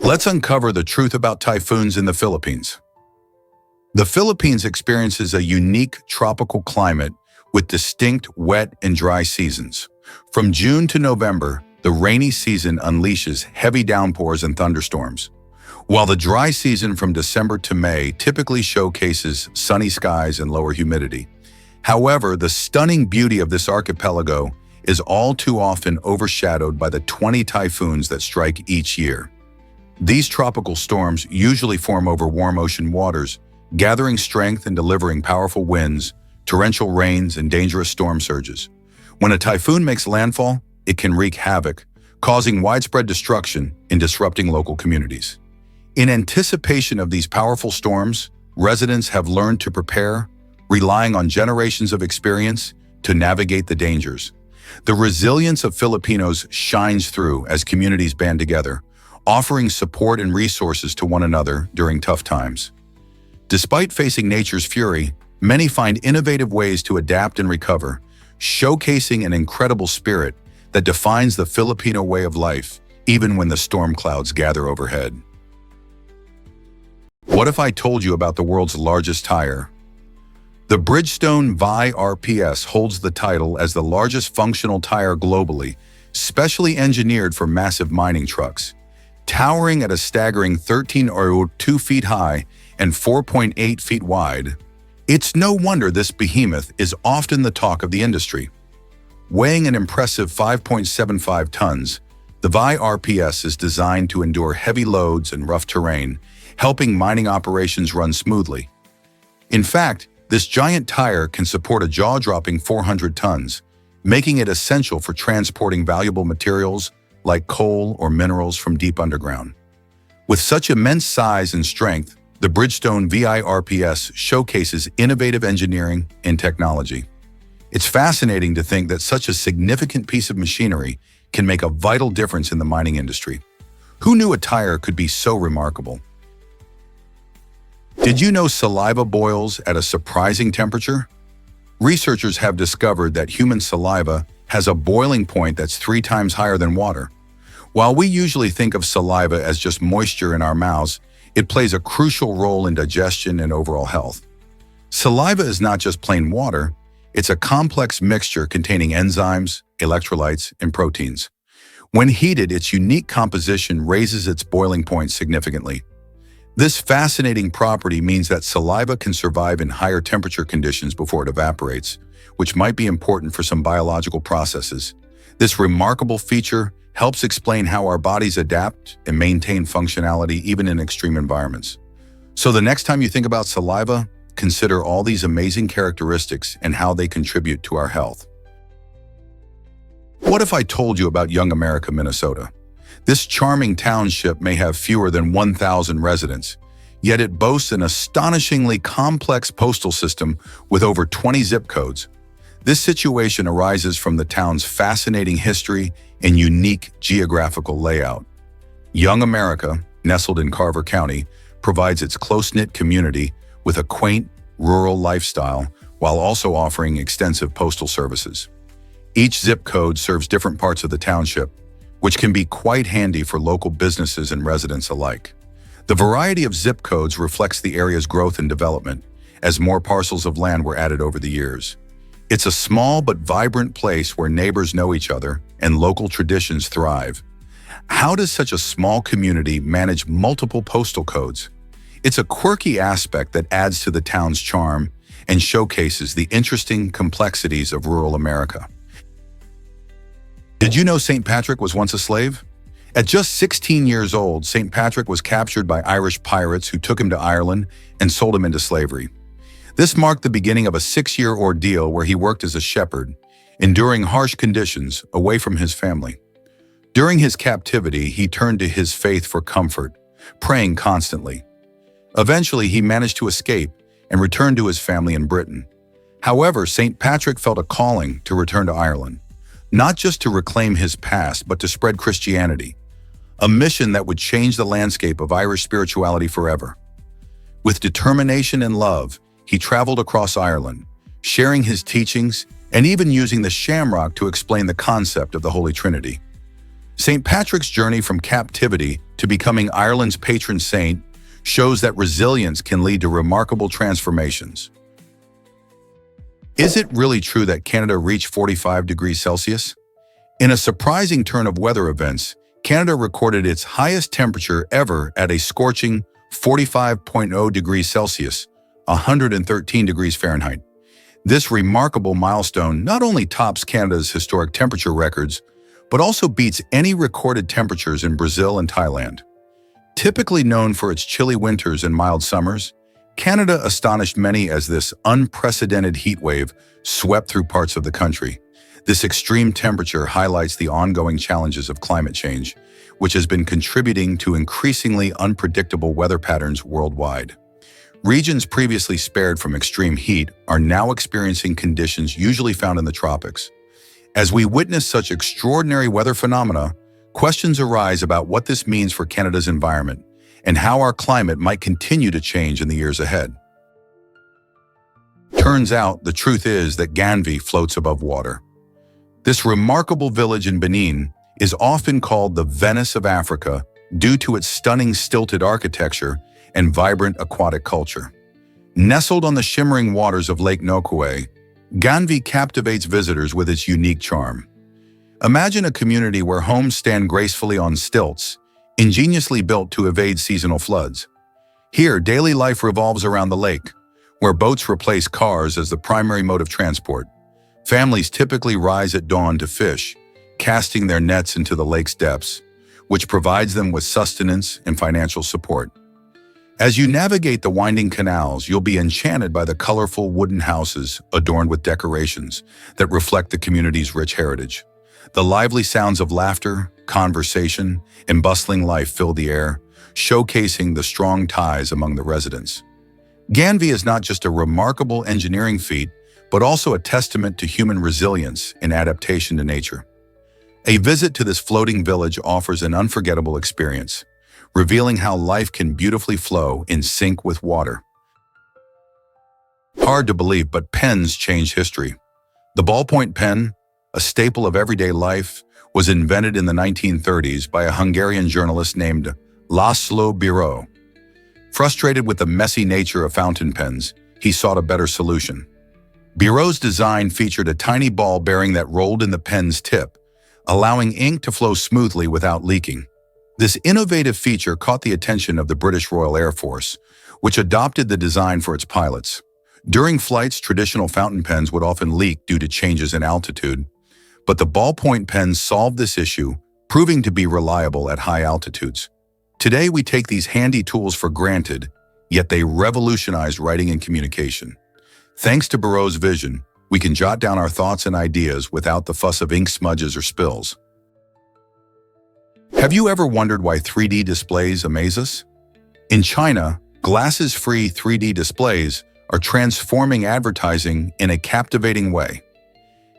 Let's uncover the truth about typhoons in the Philippines. The Philippines experiences a unique tropical climate with distinct wet and dry seasons. From June to November, the rainy season unleashes heavy downpours and thunderstorms, while the dry season from December to May typically showcases sunny skies and lower humidity. However, the stunning beauty of this archipelago is all too often overshadowed by the 20 typhoons that strike each year. These tropical storms usually form over warm ocean waters, gathering strength and delivering powerful winds, torrential rains, and dangerous storm surges. When a typhoon makes landfall, it can wreak havoc, causing widespread destruction and disrupting local communities. In anticipation of these powerful storms, residents have learned to prepare, relying on generations of experience to navigate the dangers. The resilience of Filipinos shines through as communities band together, offering support and resources to one another during tough times. Despite facing nature's fury, many find innovative ways to adapt and recover, showcasing an incredible spirit that defines the Filipino way of life, even when the storm clouds gather overhead. What if I told you about the world's largest tire? The Bridgestone VI RPS holds the title as the largest functional tire globally, specially engineered for massive mining trucks. Towering at a staggering 13.2 feet high and 4.8 feet wide, it's no wonder this behemoth is often the talk of the industry. Weighing an impressive 5.75 tons, the VI RPS is designed to endure heavy loads and rough terrain, helping mining operations run smoothly. In fact, this giant tire can support a jaw-dropping 400 tons, making it essential for transporting valuable materials like coal or minerals from deep underground. With such immense size and strength, the Bridgestone VI RPS showcases innovative engineering and technology. It's fascinating to think that such a significant piece of machinery can make a vital difference in the mining industry. Who knew a tire could be so remarkable? Did you know saliva boils at a surprising temperature? Researchers have discovered that human saliva has a boiling point that's 3 times higher than water. While we usually think of saliva as just moisture in our mouths, it plays a crucial role in digestion and overall health. Saliva is not just plain water, it's a complex mixture containing enzymes, electrolytes, and proteins. When heated, its unique composition raises its boiling point significantly. This fascinating property means that saliva can survive in higher temperature conditions before it evaporates, which might be important for some biological processes. This remarkable feature helps explain how our bodies adapt and maintain functionality even in extreme environments. So the next time you think about saliva, consider all these amazing characteristics and how they contribute to our health. What if I told you about Young America, Minnesota? This charming township may have fewer than 1,000 residents, yet it boasts an astonishingly complex postal system with over 20 zip codes. This situation arises from the town's fascinating history and unique geographical layout. Young America, nestled in Carver County, provides its close-knit community with a quaint, rural lifestyle while also offering extensive postal services. Each zip code serves different parts of the township, which can be quite handy for local businesses and residents alike. The variety of zip codes reflects the area's growth and development, as more parcels of land were added over the years. It's a small but vibrant place where neighbors know each other and local traditions thrive. How does such a small community manage multiple postal codes? It's a quirky aspect that adds to the town's charm and showcases the interesting complexities of rural America. Did you know St. Patrick was once a slave? At just 16 years old, St. Patrick was captured by Irish pirates who took him to Ireland and sold him into slavery. This marked the beginning of a 6-year ordeal where he worked as a shepherd, enduring harsh conditions away from his family. During his captivity, he turned to his faith for comfort, praying constantly. Eventually, he managed to escape and return to his family in Britain. However, St. Patrick felt a calling to return to Ireland, not just to reclaim his past, but to spread Christianity, a mission that would change the landscape of Irish spirituality forever. With determination and love, he traveled across Ireland, sharing his teachings and even using the shamrock to explain the concept of the Holy Trinity. St. Patrick's journey from captivity to becoming Ireland's patron saint shows that resilience can lead to remarkable transformations. Is it really true that Canada reached 45 degrees Celsius? In a surprising turn of weather events, Canada recorded its highest temperature ever at a scorching 45.0 degrees Celsius, 113 degrees Fahrenheit. This remarkable milestone not only tops Canada's historic temperature records, but also beats any recorded temperatures in Brazil and Thailand. Typically known for its chilly winters and mild summers, Canada astonished many as this unprecedented heat wave swept through parts of the country. This extreme temperature highlights the ongoing challenges of climate change, which has been contributing to increasingly unpredictable weather patterns worldwide. Regions previously spared from extreme heat are now experiencing conditions usually found in the tropics. As we witness such extraordinary weather phenomena, questions arise about what this means for Canada's environment and how our climate might continue to change in the years ahead. Turns out, the truth is that Ganvi floats above water. This remarkable village in Benin is often called the Venice of Africa due to its stunning stilted architecture and vibrant aquatic culture. Nestled on the shimmering waters of Lake Nokwe, Ganvi captivates visitors with its unique charm. Imagine a community where homes stand gracefully on stilts, ingeniously built to evade seasonal floods. Here, daily life revolves around the lake, where boats replace cars as the primary mode of transport. Families typically rise at dawn to fish, casting their nets into the lake's depths, which provides them with sustenance and financial support. As you navigate the winding canals, you'll be enchanted by the colorful wooden houses adorned with decorations that reflect the community's rich heritage. The lively sounds of laughter, conversation, and bustling life fill the air, showcasing the strong ties among the residents. Ganvi is not just a remarkable engineering feat, but also a testament to human resilience and adaptation to nature. A visit to this floating village offers an unforgettable experience, revealing how life can beautifully flow in sync with water. Hard to believe, but pens change history. The ballpoint pen, a staple of everyday life, was invented in the 1930s by a Hungarian journalist named László Bíró. Frustrated with the messy nature of fountain pens, he sought a better solution. Biró's design featured a tiny ball bearing that rolled in the pen's tip, allowing ink to flow smoothly without leaking. This innovative feature caught the attention of the British Royal Air Force, which adopted the design for its pilots. During flights, traditional fountain pens would often leak due to changes in altitude, but the ballpoint pens solved this issue, proving to be reliable at high altitudes. Today, we take these handy tools for granted, yet they revolutionized writing and communication. Thanks to Biró's vision, we can jot down our thoughts and ideas without the fuss of ink smudges or spills. Have you ever wondered why 3D displays amaze us? In China, glasses-free 3D displays are transforming advertising in a captivating way.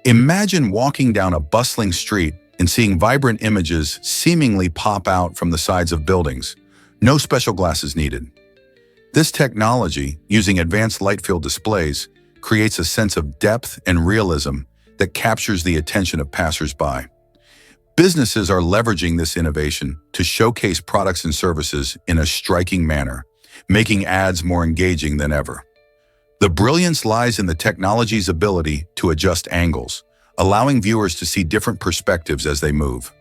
Imagine walking down a bustling street and seeing vibrant images seemingly pop out from the sides of buildings. No special glasses needed. This technology, using advanced light-field displays, creates a sense of depth and realism that captures the attention of passers-by. Businesses are leveraging this innovation to showcase products and services in a striking manner, making ads more engaging than ever. The brilliance lies in the technology's ability to adjust angles, allowing viewers to see different perspectives as they move.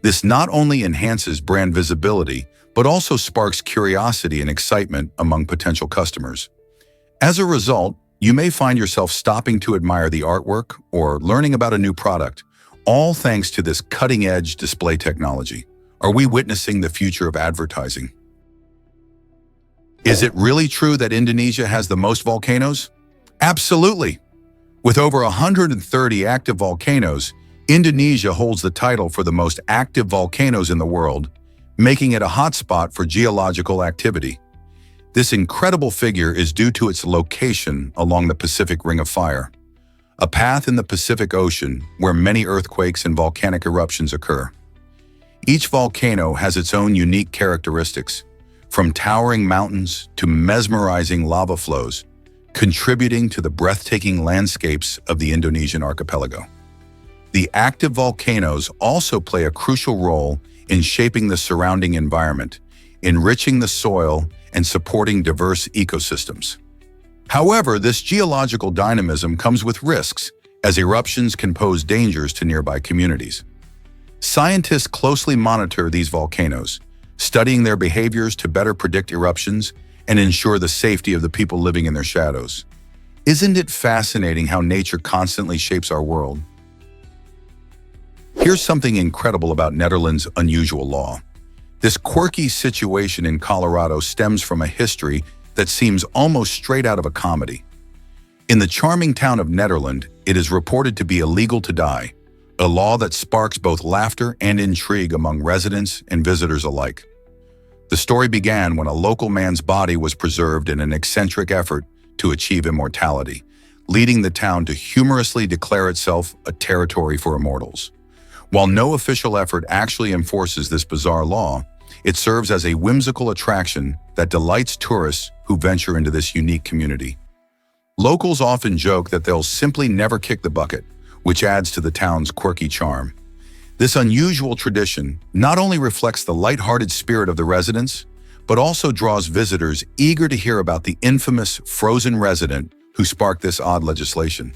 This not only enhances brand visibility, but also sparks curiosity and excitement among potential customers. As a result, you may find yourself stopping to admire the artwork or learning about a new product, all thanks to this cutting-edge display technology. Are we witnessing the future of advertising? Is it really true that Indonesia has the most volcanoes? Absolutely. With over 130 active volcanoes, Indonesia holds the title for the most active volcanoes in the world, making it a hotspot for geological activity. This incredible figure is due to its location along the Pacific Ring of Fire, a path in the Pacific Ocean where many earthquakes and volcanic eruptions occur. Each volcano has its own unique characteristics, from towering mountains to mesmerizing lava flows, contributing to the breathtaking landscapes of the Indonesian archipelago. The active volcanoes also play a crucial role in shaping the surrounding environment, enriching the soil, and supporting diverse ecosystems. However, this geological dynamism comes with risks, as eruptions can pose dangers to nearby communities. Scientists closely monitor these volcanoes, studying their behaviors to better predict eruptions and ensure the safety of the people living in their shadows. Isn't it fascinating how nature constantly shapes our world? Here's something incredible about Netherlands' unusual law. This quirky situation in Colorado stems from a history that seems almost straight out of a comedy. In the charming town of Nederland, it is reported to be illegal to die, a law that sparks both laughter and intrigue among residents and visitors alike. The story began when a local man's body was preserved in an eccentric effort to achieve immortality, leading the town to humorously declare itself a territory for immortals. While no official effort actually enforces this bizarre law, it serves as a whimsical attraction that delights tourists who venture into this unique community. Locals often joke that they'll simply never kick the bucket, which adds to the town's quirky charm. This unusual tradition not only reflects the lighthearted spirit of the residents, but also draws visitors eager to hear about the infamous frozen resident who sparked this odd legislation.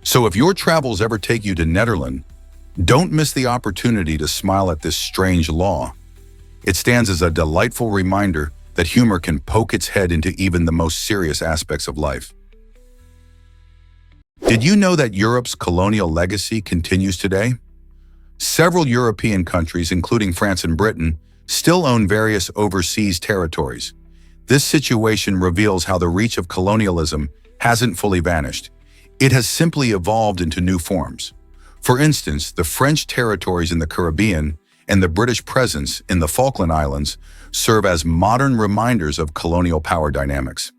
So if your travels ever take you to Nederland, don't miss the opportunity to smile at this strange law. It stands as a delightful reminder that humor can poke its head into even the most serious aspects of life. Did you know that Europe's colonial legacy continues today? Several European countries, including France and Britain, still own various overseas territories. This situation reveals how the reach of colonialism hasn't fully vanished. It has simply evolved into new forms. For instance, the French territories in the Caribbean and the British presence in the Falkland Islands serve as modern reminders of colonial power dynamics.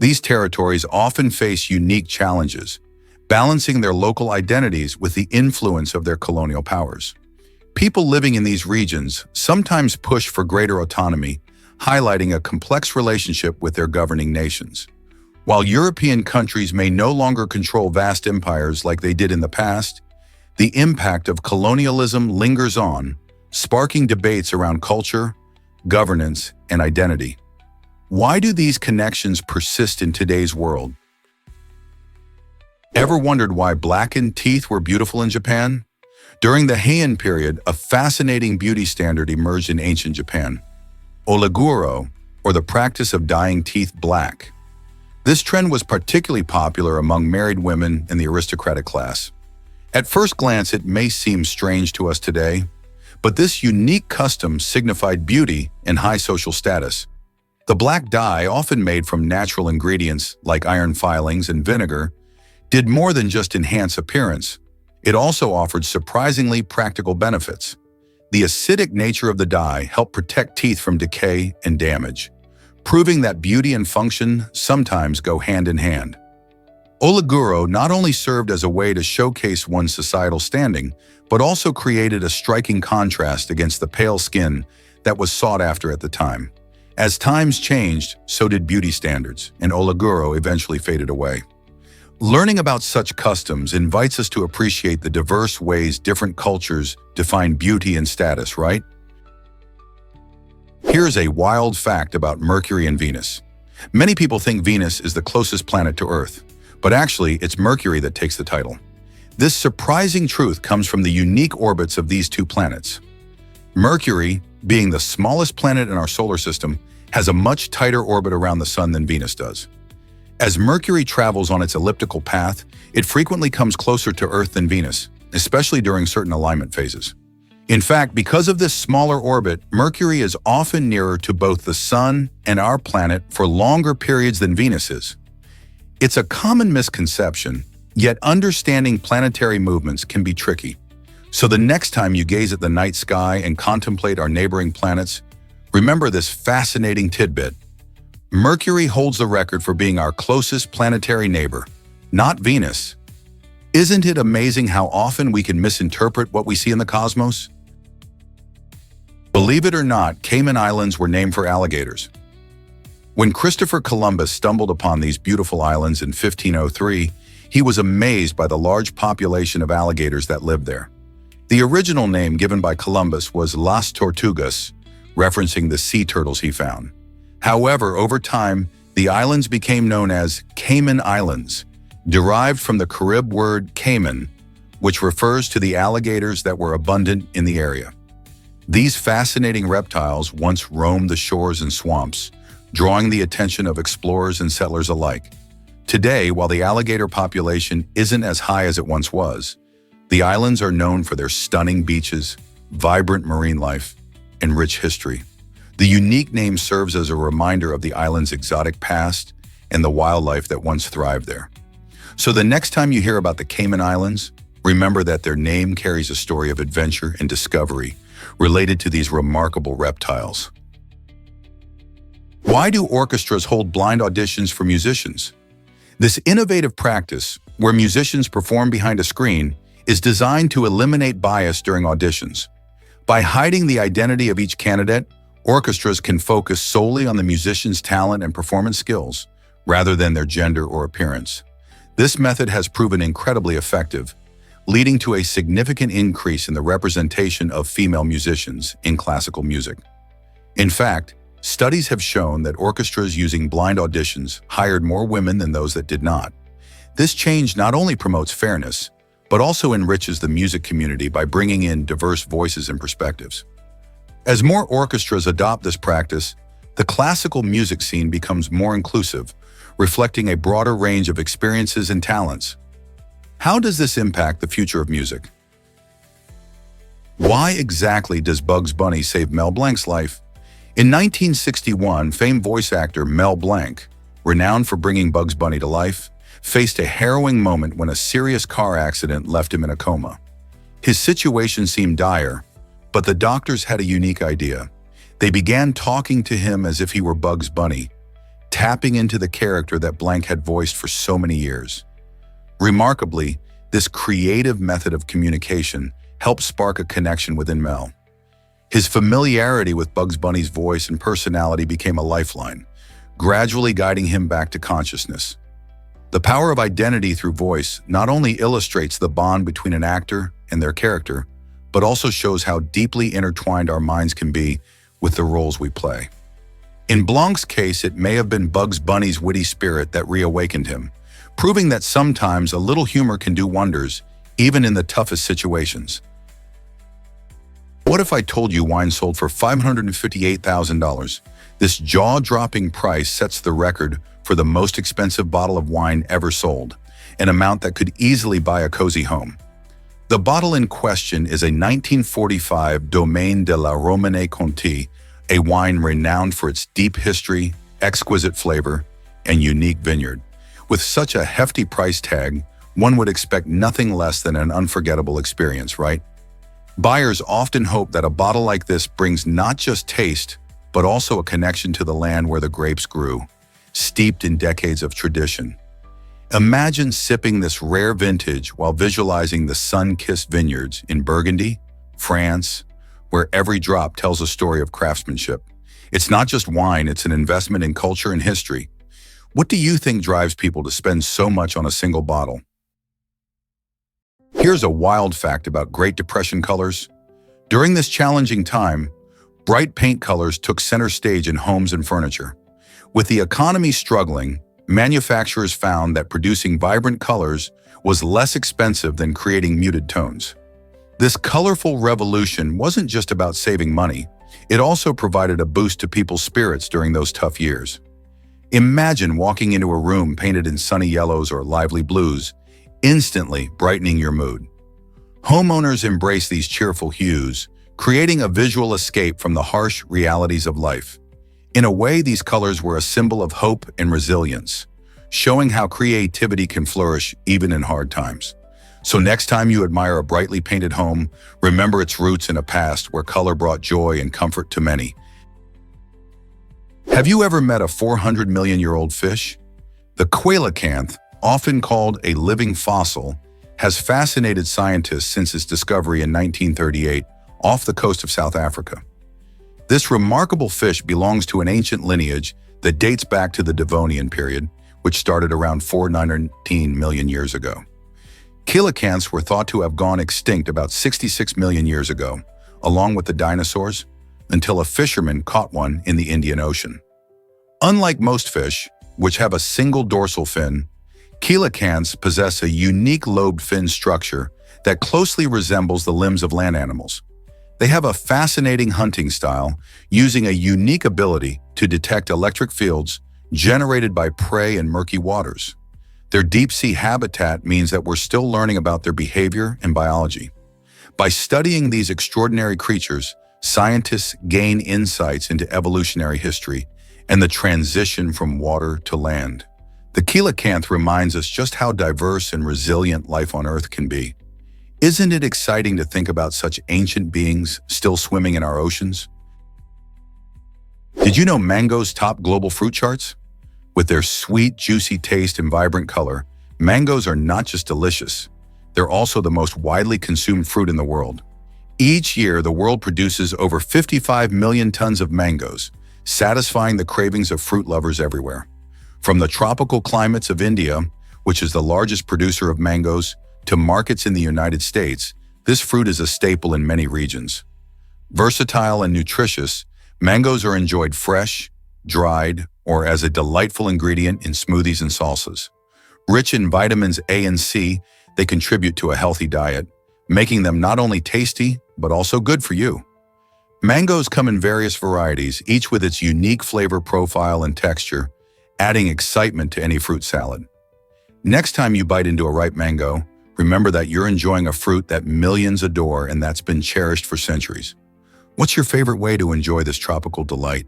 These territories often face unique challenges, balancing their local identities with the influence of their colonial powers. People living in these regions sometimes push for greater autonomy, highlighting a complex relationship with their governing nations. While European countries may no longer control vast empires like they did in the past, the impact of colonialism lingers on, sparking debates around culture, governance, and identity. Why do these connections persist in today's world? Ever wondered why blackened teeth were beautiful in Japan? During the Heian period, a fascinating beauty standard emerged in ancient Japan: oliguro, or the practice of dyeing teeth black. This trend was particularly popular among married women and the aristocratic class. At first glance, it may seem strange to us today, but this unique custom signified beauty and high social status. The black dye, often made from natural ingredients like iron filings and vinegar, did more than just enhance appearance. It also offered surprisingly practical benefits. The acidic nature of the dye helped protect teeth from decay and damage, proving that beauty and function sometimes go hand in hand. Oliguro not only served as a way to showcase one's societal standing, but also created a striking contrast against the pale skin that was sought after at the time. As times changed, so did beauty standards, and oliguro eventually faded away. Learning about such customs invites us to appreciate the diverse ways different cultures define beauty and status, right? Here's a wild fact about Mercury and Venus. Many people think Venus is the closest planet to Earth, but actually it's Mercury that takes the title. This surprising truth comes from the unique orbits of these two planets. Mercury, being the smallest planet in our solar system, has a much tighter orbit around the Sun than Venus does. As Mercury travels on its elliptical path, it frequently comes closer to Earth than Venus, especially during certain alignment phases. In fact, because of this smaller orbit, Mercury is often nearer to both the Sun and our planet for longer periods than Venus is. It's a common misconception, yet understanding planetary movements can be tricky. So the next time you gaze at the night sky and contemplate our neighboring planets, remember this fascinating tidbit. Mercury holds the record for being our closest planetary neighbor, not Venus. Isn't it amazing how often we can misinterpret what we see in the cosmos? Believe it or not, Cayman Islands were named for alligators. When Christopher Columbus stumbled upon these beautiful islands in 1503, He was amazed by the large population of alligators that lived there. The original name given by Columbus was Las Tortugas, referencing the sea turtles he found. However, over time, the islands became known as Cayman Islands, derived from the Carib word cayman, which refers to the alligators that were abundant in the area. These fascinating reptiles once roamed the shores and swamps, drawing the attention of explorers and settlers alike. Today, while the alligator population isn't as high as it once was, the islands are known for their stunning beaches, vibrant marine life, and rich history. The unique name serves as a reminder of the island's exotic past and the wildlife that once thrived there. So the next time you hear about the Cayman Islands, remember that their name carries a story of adventure and discovery related to these remarkable reptiles. Why do orchestras hold blind auditions for musicians? This innovative practice, where musicians perform behind a screen, is designed to eliminate bias during auditions. By hiding the identity of each candidate, orchestras can focus solely on the musician's talent and performance skills, rather than their gender or appearance. This method has proven incredibly effective, leading to a significant increase in the representation of female musicians in classical music. In fact, studies have shown that orchestras using blind auditions hired more women than those that did not. This change not only promotes fairness, but also enriches the music community by bringing in diverse voices and perspectives. As more orchestras adopt this practice, the classical music scene becomes more inclusive, reflecting a broader range of experiences and talents. How does this impact the future of music? Why exactly does Bugs Bunny save Mel Blanc's life? In 1961, famed voice actor Mel Blanc, renowned for bringing Bugs Bunny to life, faced a harrowing moment when a serious car accident left him in a coma. His situation seemed dire, but the doctors had a unique idea. They began talking to him as if he were Bugs Bunny, tapping into the character that Blanc had voiced for so many years. Remarkably, this creative method of communication helped spark a connection within Mel. His familiarity with Bugs Bunny's voice and personality became a lifeline, gradually guiding him back to consciousness. The power of identity through voice not only illustrates the bond between an actor and their character, but also shows how deeply intertwined our minds can be with the roles we play. In Blanc's case, it may have been Bugs Bunny's witty spirit that reawakened him, proving that sometimes a little humor can do wonders, even in the toughest situations. What if I told you wine sold for $558,000? This jaw-dropping price sets the record for the most expensive bottle of wine ever sold, an amount that could easily buy a cozy home. The bottle in question is a 1945 Domaine de la Romanée Conti, a wine renowned for its deep history, exquisite flavor, and unique vineyard. With such a hefty price tag, one would expect nothing less than an unforgettable experience, right? Buyers often hope that a bottle like this brings not just taste, but also a connection to the land where the grapes grew, steeped in decades of tradition. Imagine sipping this rare vintage while visualizing the sun-kissed vineyards in Burgundy, France, where every drop tells a story of craftsmanship. It's not just wine, it's an investment in culture and history. What do you think drives people to spend so much on a single bottle? Here's a wild fact about Great Depression colors. During this challenging time, bright paint colors took center stage in homes and furniture. With the economy struggling, manufacturers found that producing vibrant colors was less expensive than creating muted tones. This colorful revolution wasn't just about saving money, it also provided a boost to people's spirits during those tough years. Imagine walking into a room painted in sunny yellows or lively blues, instantly brightening your mood. Homeowners embrace these cheerful hues, creating a visual escape from the harsh realities of life. In a way, these colors were a symbol of hope and resilience, showing how creativity can flourish even in hard times. So next time you admire a brightly painted home, remember its roots in a past where color brought joy and comfort to many. Have you ever met a 400-million-year-old fish? The coelacanth, often called a living fossil, has fascinated scientists since its discovery in 1938 off the coast of South Africa. This remarkable fish belongs to an ancient lineage that dates back to the Devonian period, which started around 419 million years ago. Coelacanths were thought to have gone extinct about 66 million years ago, along with the dinosaurs, until a fisherman caught one in the Indian Ocean. Unlike most fish, which have a single dorsal fin, coelacanths possess a unique lobed fin structure that closely resembles the limbs of land animals. They have a fascinating hunting style, using a unique ability to detect electric fields generated by prey in murky waters. Their deep-sea habitat means that we're still learning about their behavior and biology. By studying these extraordinary creatures, scientists gain insights into evolutionary history and the transition from water to land. The coelacanth reminds us just how diverse and resilient life on Earth can be. Isn't it exciting to think about such ancient beings still swimming in our oceans? Did you know mangoes top global fruit charts? With their sweet, juicy taste and vibrant color, mangoes are not just delicious, they're also the most widely consumed fruit in the world. Each year, the world produces over 55 million tons of mangoes, satisfying the cravings of fruit lovers everywhere. From the tropical climates of India, which is the largest producer of mangoes, to markets in the United States, this fruit is a staple in many regions. Versatile and nutritious, mangoes are enjoyed fresh, dried, or as a delightful ingredient in smoothies and salsas. Rich in vitamins A and C, they contribute to a healthy diet, making them not only tasty, but also good for you. Mangoes come in various varieties, each with its unique flavor profile and texture, adding excitement to any fruit salad. Next time you bite into a ripe mango, remember that you're enjoying a fruit that millions adore and that's been cherished for centuries. What's your favorite way to enjoy this tropical delight?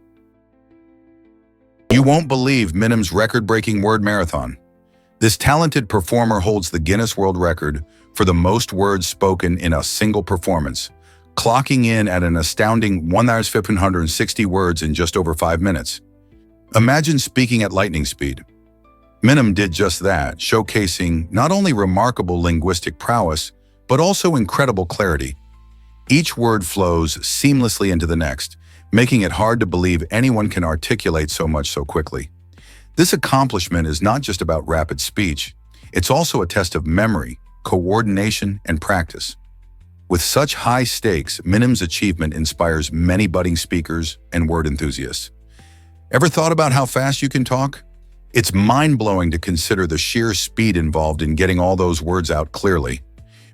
You won't believe Minim's record-breaking word marathon. This talented performer holds the Guinness World Record for the most words spoken in a single performance, clocking in at an astounding 1,560 words in just over 5 minutes. Imagine speaking at lightning speed. Minim did just that, showcasing not only remarkable linguistic prowess, but also incredible clarity. Each word flows seamlessly into the next, making it hard to believe anyone can articulate so much so quickly. This accomplishment is not just about rapid speech, it's also a test of memory, coordination, and practice. With such high stakes, Minim's achievement inspires many budding speakers and word enthusiasts. Ever thought about how fast you can talk? It's mind-blowing to consider the sheer speed involved in getting all those words out clearly.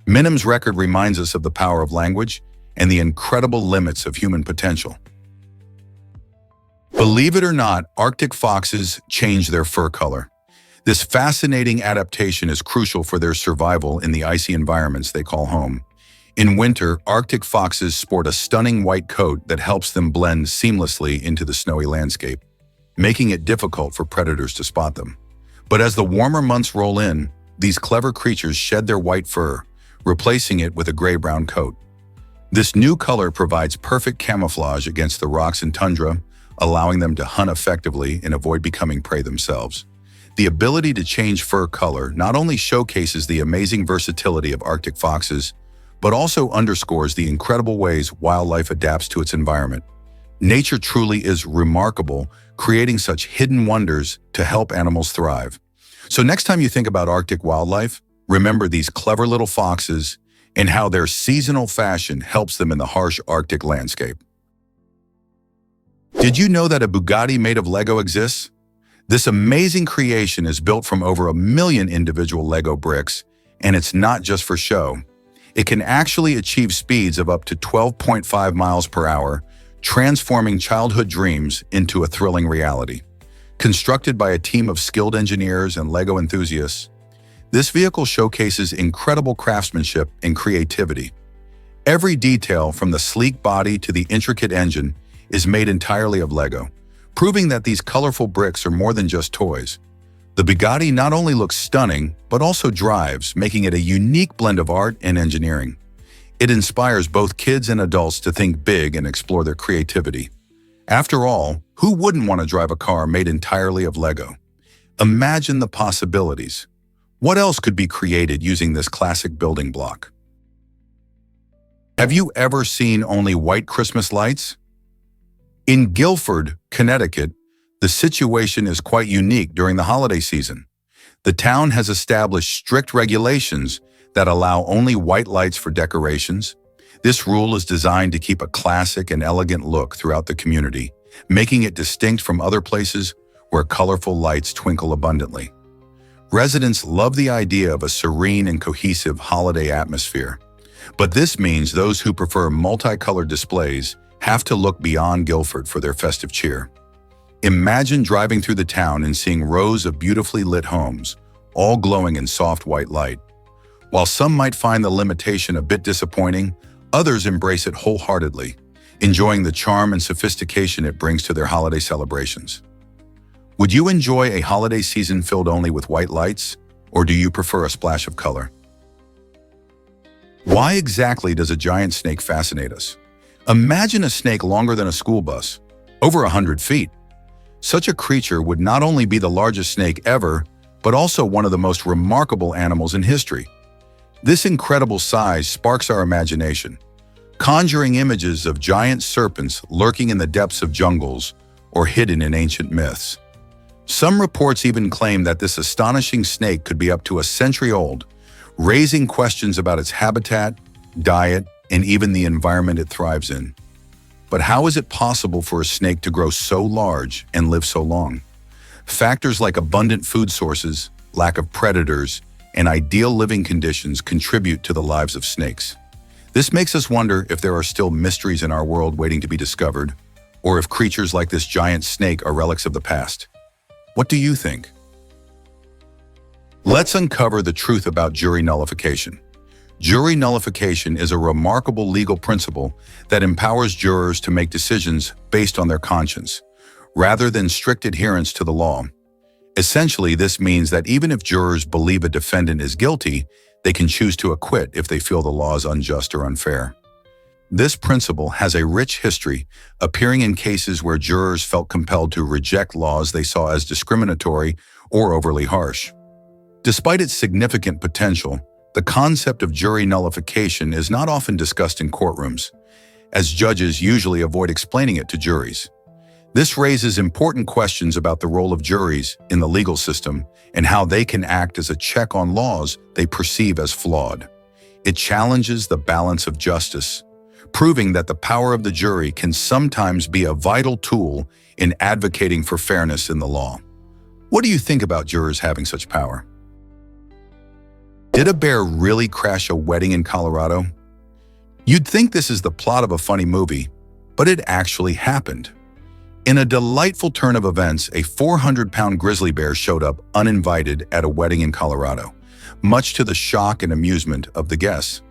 Minim's record reminds us of the power of language and the incredible limits of human potential. Believe it or not, Arctic foxes change their fur color. This fascinating adaptation is crucial for their survival in the icy environments they call home. In winter, Arctic foxes sport a stunning white coat that helps them blend seamlessly into the snowy landscape, making it difficult for predators to spot them. But as the warmer months roll in, these clever creatures shed their white fur, replacing it with a gray-brown coat. This new color provides perfect camouflage against the rocks and tundra, allowing them to hunt effectively and avoid becoming prey themselves. The ability to change fur color not only showcases the amazing versatility of Arctic foxes, but also underscores the incredible ways wildlife adapts to its environment. Nature truly is remarkable, creating such hidden wonders to help animals thrive. So next time you think about Arctic wildlife, remember these clever little foxes and how their seasonal fashion helps them in the harsh Arctic landscape. Did you know that a Bugatti made of Lego exists? This amazing creation is built from over 1 million individual Lego bricks, and it's not just for show. It can actually achieve speeds of up to 12.5 miles per hour, transforming childhood dreams into a thrilling reality. Constructed by a team of skilled engineers and Lego enthusiasts, this vehicle showcases incredible craftsmanship and creativity. Every detail, from the sleek body to the intricate engine, is made entirely of Lego, proving that these colorful bricks are more than just toys. The Bugatti not only looks stunning, but also drives, making it a unique blend of art and engineering. It inspires both kids and adults to think big and explore their creativity. After all, who wouldn't want to drive a car made entirely of Lego? Imagine the possibilities. What else could be created using this classic building block? Have you ever seen only white Christmas lights? In Guilford, Connecticut, The situation is quite unique during the holiday season. The town has established strict regulations that allow only white lights for decorations. This rule is designed to keep a classic and elegant look throughout the community, making it distinct from other places where colorful lights twinkle abundantly. Residents love the idea of a serene and cohesive holiday atmosphere, but this means those who prefer multicolored displays have to look beyond Guilford for their festive cheer. Imagine driving through the town and seeing rows of beautifully lit homes, all glowing in soft white light. While some might find the limitation a bit disappointing, others embrace it wholeheartedly, enjoying the charm and sophistication it brings to their holiday celebrations. Would you enjoy a holiday season filled only with white lights, or do you prefer a splash of color? Why exactly does a giant snake fascinate us? Imagine a snake longer than a school bus, over 100 feet. Such a creature would not only be the largest snake ever, but also one of the most remarkable animals in history. This incredible size sparks our imagination, conjuring images of giant serpents lurking in the depths of jungles or hidden in ancient myths. Some reports even claim that this astonishing snake could be up to a century old, raising questions about its habitat, diet, and even the environment it thrives in. But how is it possible for a snake to grow so large and live so long? Factors like abundant food sources, lack of predators, and ideal living conditions contribute to the lives of snakes. This makes us wonder if there are still mysteries in our world waiting to be discovered, or if creatures like this giant snake are relics of the past. What do you think? Let's uncover the truth about jury nullification. Jury nullification is a remarkable legal principle that empowers jurors to make decisions based on their conscience, rather than strict adherence to the law. Essentially, this means that even if jurors believe a defendant is guilty, they can choose to acquit if they feel the law is unjust or unfair. This principle has a rich history, appearing in cases where jurors felt compelled to reject laws they saw as discriminatory or overly harsh. Despite its significant potential, the concept of jury nullification is not often discussed in courtrooms, as judges usually avoid explaining it to juries. This raises important questions about the role of juries in the legal system and how they can act as a check on laws they perceive as flawed. It challenges the balance of justice, proving that the power of the jury can sometimes be a vital tool in advocating for fairness in the law. What do you think about jurors having such power? Did a bear really crash a wedding in Colorado? You'd think this is the plot of a funny movie, but it actually happened. In a delightful turn of events, a 400-pound grizzly bear showed up uninvited at a wedding in Colorado, much to the shock and amusement of the guests.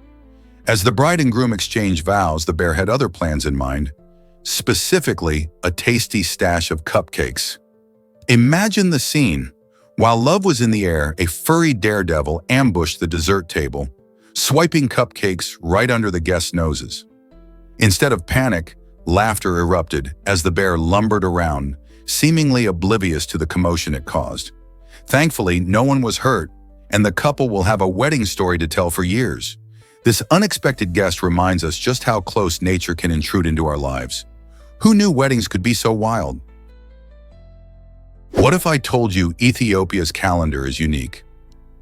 As the bride and groom exchanged vows, the bear had other plans in mind, specifically a tasty stash of cupcakes. Imagine the scene. While love was in the air, a furry daredevil ambushed the dessert table, swiping cupcakes right under the guests' noses. Instead of panic, laughter erupted as the bear lumbered around, seemingly oblivious to the commotion it caused. Thankfully, no one was hurt, and the couple will have a wedding story to tell for years. This unexpected guest reminds us just how close nature can intrude into our lives. Who knew weddings could be so wild? What if I told you Ethiopia's calendar is unique?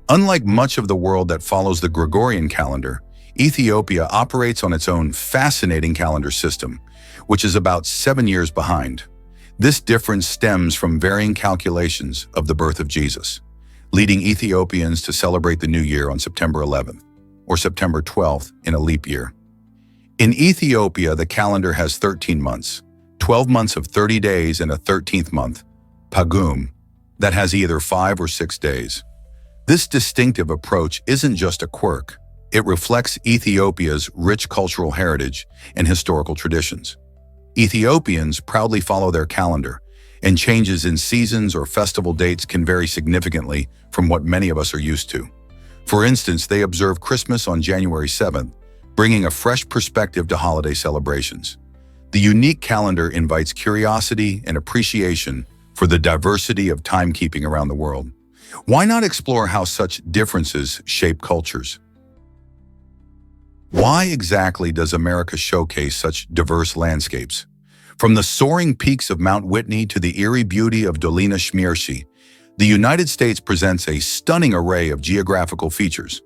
Unlike much of the world that follows the Gregorian calendar, Ethiopia operates on its own fascinating calendar system, which is about 7 years behind. This difference stems from varying calculations of the birth of Jesus, leading Ethiopians to celebrate the new year on September 11th, or September 12th in a leap year. In Ethiopia, the calendar has 13 months, 12 months of 30 days and a 13th month, Pagum, that has either 5 or 6 days. This distinctive approach isn't just a quirk. It reflects Ethiopia's rich cultural heritage and historical traditions. Ethiopians proudly follow their calendar, and changes in seasons or festival dates can vary significantly from what many of us are used to. For instance, they observe Christmas on January 7th, bringing a fresh perspective to holiday celebrations. The unique calendar invites curiosity and appreciation for the diversity of timekeeping around the world. Why not explore how such differences shape cultures? Why exactly does America showcase such diverse landscapes? From the soaring peaks of Mount Whitney to the eerie beauty of Dolina Śmierci, the United States presents a stunning array of geographical features.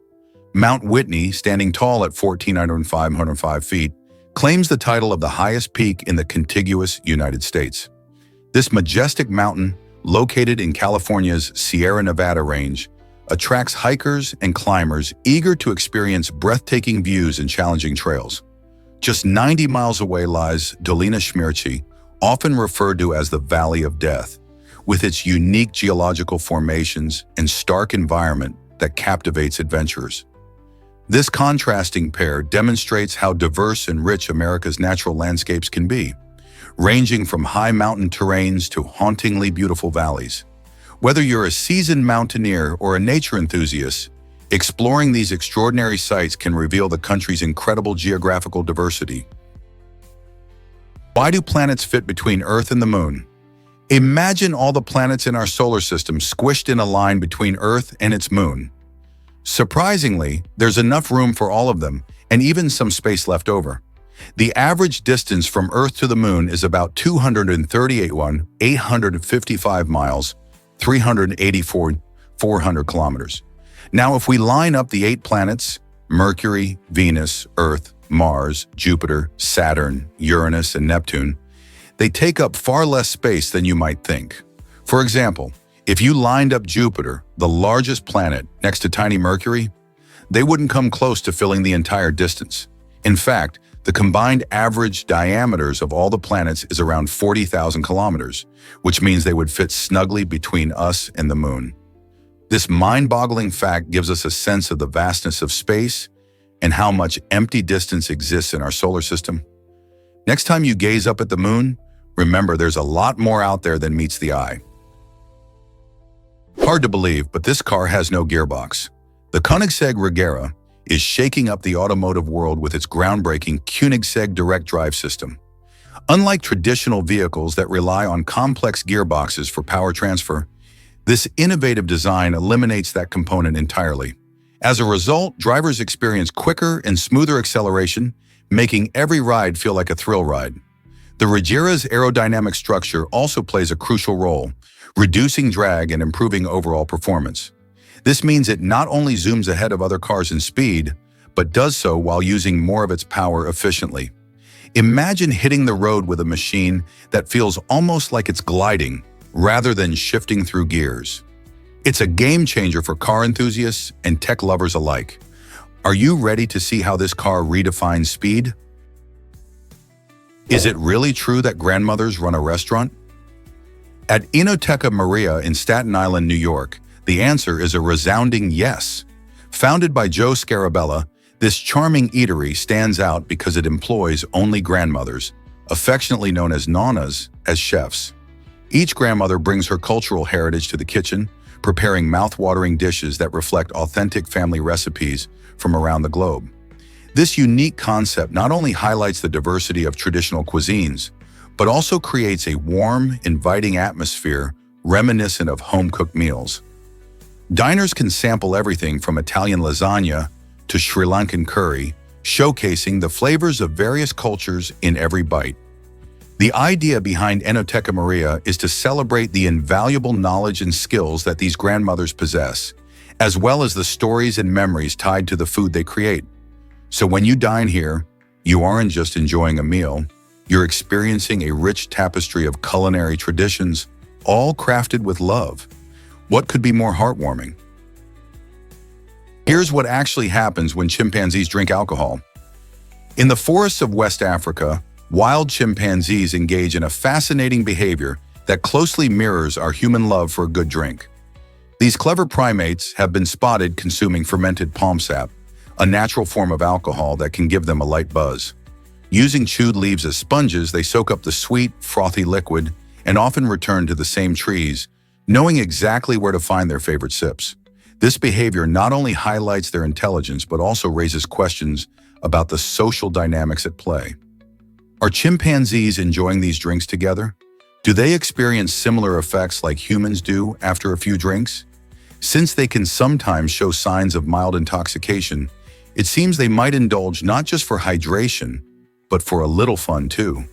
Mount Whitney, standing tall at 14,505 feet, claims the title of the highest peak in the contiguous United States. This majestic mountain, located in California's Sierra Nevada range, attracts hikers and climbers eager to experience breathtaking views and challenging trails. Just 90 miles away lies Dolina Śmierci, often referred to as the Valley of Death, with its unique geological formations and stark environment that captivates adventurers. This contrasting pair demonstrates how diverse and rich America's natural landscapes can be, ranging from high mountain terrains to hauntingly beautiful valleys. Whether you're a seasoned mountaineer or a nature enthusiast, exploring these extraordinary sites can reveal the country's incredible geographical diversity. Why do planets fit between Earth and the Moon? Imagine all the planets in our solar system squished in a line between Earth and its moon. Surprisingly, there's enough room for all of them, and even some space left over. The average distance from Earth to the Moon is about 238,855 miles, 384,400 kilometers. Now, if we line up the 8 planets, Mercury, Venus, Earth, Mars, Jupiter, Saturn, Uranus, and Neptune, they take up far less space than you might think. For example, if you lined up Jupiter, the largest planet, next to tiny Mercury, they wouldn't come close to filling the entire distance. In fact, the combined average diameters of all the planets is around 40,000 kilometers, which means they would fit snugly between us and the Moon. This mind-boggling fact gives us a sense of the vastness of space and how much empty distance exists in our solar system. Next time you gaze up at the Moon, remember there's a lot more out there than meets the eye. Hard to believe, but this car has no gearbox. The Koenigsegg Regera is shaking up the automotive world with its groundbreaking Koenigsegg direct drive system. Unlike traditional vehicles that rely on complex gearboxes for power transfer, this innovative design eliminates that component entirely. As a result, drivers experience quicker and smoother acceleration, making every ride feel like a thrill ride. The Regera's aerodynamic structure also plays a crucial role, reducing drag and improving overall performance. This means it not only zooms ahead of other cars in speed, but does so while using more of its power efficiently. Imagine hitting the road with a machine that feels almost like it's gliding, rather than shifting through gears. It's a game changer for car enthusiasts and tech lovers alike. Are you ready to see how this car redefines speed? Is it really true that grandmothers run a restaurant? At Enoteca Maria in Staten Island, New York, the answer is a resounding yes. Founded by Joe Scarabella, this charming eatery stands out because it employs only grandmothers, affectionately known as nonnas, as chefs. Each grandmother brings her cultural heritage to the kitchen, preparing mouth-watering dishes that reflect authentic family recipes from around the globe. This unique concept not only highlights the diversity of traditional cuisines, but also creates a warm, inviting atmosphere reminiscent of home-cooked meals. Diners can sample everything from Italian lasagna to Sri Lankan curry, showcasing the flavors of various cultures in every bite. The idea behind Enoteca Maria is to celebrate the invaluable knowledge and skills that these grandmothers possess, as well as the stories and memories tied to the food they create. So when you dine here, you aren't just enjoying a meal, you're experiencing a rich tapestry of culinary traditions, all crafted with love. What could be more heartwarming? Here's what actually happens when chimpanzees drink alcohol. In the forests of West Africa, wild chimpanzees engage in a fascinating behavior that closely mirrors our human love for a good drink. These clever primates have been spotted consuming fermented palm sap, a natural form of alcohol that can give them a light buzz. Using chewed leaves as sponges, they soak up the sweet, frothy liquid and often return to the same trees, knowing exactly where to find their favorite sips. This behavior not only highlights their intelligence, but also raises questions about the social dynamics at play. Are chimpanzees enjoying these drinks together? Do they experience similar effects like humans do after a few drinks? Since they can sometimes show signs of mild intoxication, it seems they might indulge not just for hydration, but for a little fun too.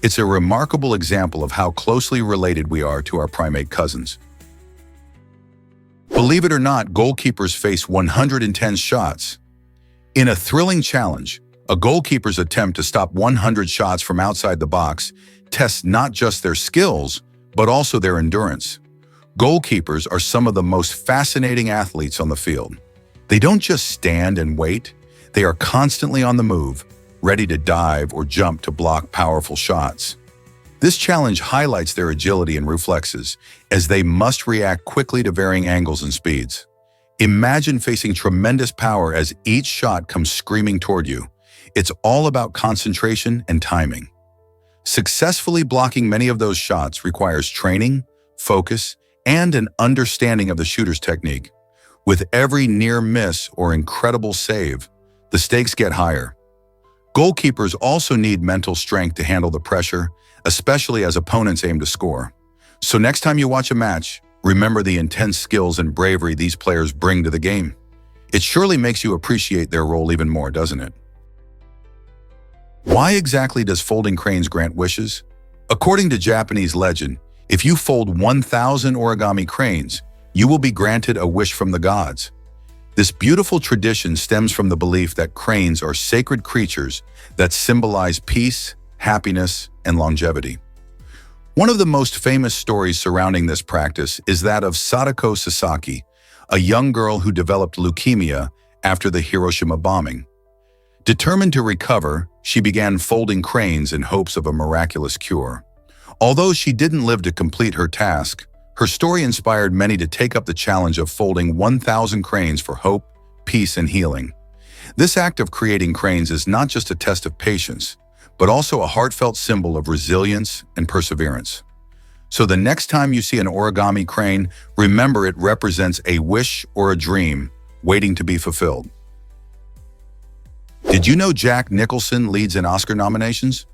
It's a remarkable example of how closely related we are to our primate cousins. Believe it or not, goalkeepers face 110 shots. In a thrilling challenge, a goalkeeper's attempt to stop 100 shots from outside the box tests not just their skills, but also their endurance. Goalkeepers are some of the most fascinating athletes on the field. They don't just stand and wait, they are constantly on the move, ready to dive or jump to block powerful shots. This challenge highlights their agility and reflexes, as they must react quickly to varying angles and speeds. Imagine facing tremendous power as each shot comes screaming toward you. It's all about concentration and timing. Successfully blocking many of those shots requires training, focus, and an understanding of the shooter's technique. With every near miss or incredible save, the stakes get higher. Goalkeepers also need mental strength to handle the pressure, especially as opponents aim to score. So next time you watch a match, remember the intense skills and bravery these players bring to the game. It surely makes you appreciate their role even more, doesn't it? Why exactly does folding cranes grant wishes? According to Japanese legend, if you fold 1,000 origami cranes, you will be granted a wish from the gods. This beautiful tradition stems from the belief that cranes are sacred creatures that symbolize peace, happiness, and longevity. One of the most famous stories surrounding this practice is that of Sadako Sasaki, a young girl who developed leukemia after the Hiroshima bombing. Determined to recover, she began folding cranes in hopes of a miraculous cure. Although she didn't live to complete her task, her story inspired many to take up the challenge of folding 1,000 cranes for hope, peace, and healing. This act of creating cranes is not just a test of patience, but also a heartfelt symbol of resilience and perseverance. So the next time you see an origami crane, remember it represents a wish or a dream waiting to be fulfilled. Did you know Jack Nicholson leads in Oscar nominations?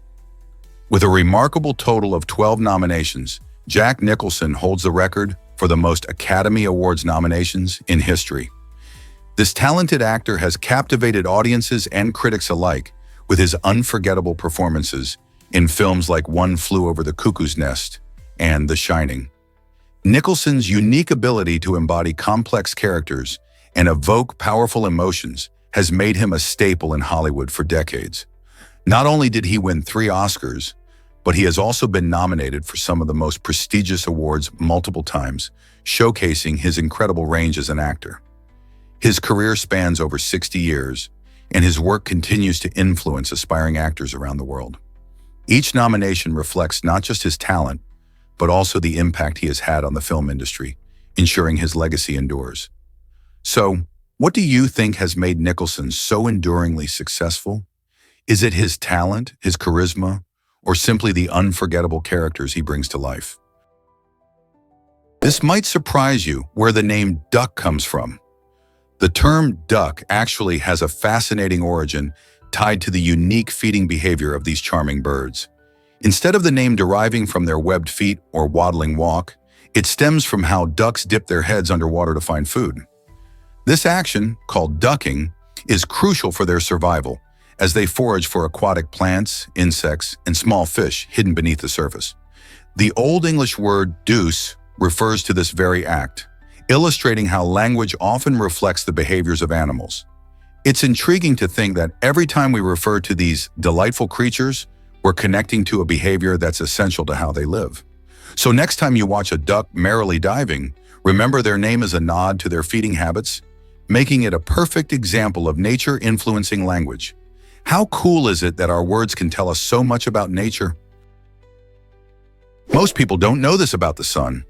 With a remarkable total of 12 nominations, Jack Nicholson holds the record for the most Academy Awards nominations in history. This talented actor has captivated audiences and critics alike with his unforgettable performances in films like One Flew Over the Cuckoo's Nest and The Shining. Nicholson's unique ability to embody complex characters and evoke powerful emotions has made him a staple in Hollywood for decades. Not only did he win 3 Oscars, but he has also been nominated for some of the most prestigious awards multiple times, showcasing his incredible range as an actor. His career spans over 60 years, and his work continues to influence aspiring actors around the world. Each nomination reflects not just his talent, but also the impact he has had on the film industry, ensuring his legacy endures. So, what do you think has made Nicholson so enduringly successful? Is it his talent, his charisma, or simply the unforgettable characters he brings to life? This might surprise you where the name duck comes from. The term duck actually has a fascinating origin tied to the unique feeding behavior of these charming birds. Instead of the name deriving from their webbed feet or waddling walk, it stems from how ducks dip their heads underwater to find food. This action, called ducking, is crucial for their survival, as they forage for aquatic plants, insects, and small fish hidden beneath the surface. The Old English word deuce refers to this very act, illustrating how language often reflects the behaviors of animals. It's intriguing to think that every time we refer to these delightful creatures, we're connecting to a behavior that's essential to how they live. So next time you watch a duck merrily diving, remember their name is a nod to their feeding habits, making it a perfect example of nature influencing language. How cool is it that our words can tell us so much about nature? Most people don't know this about the sun.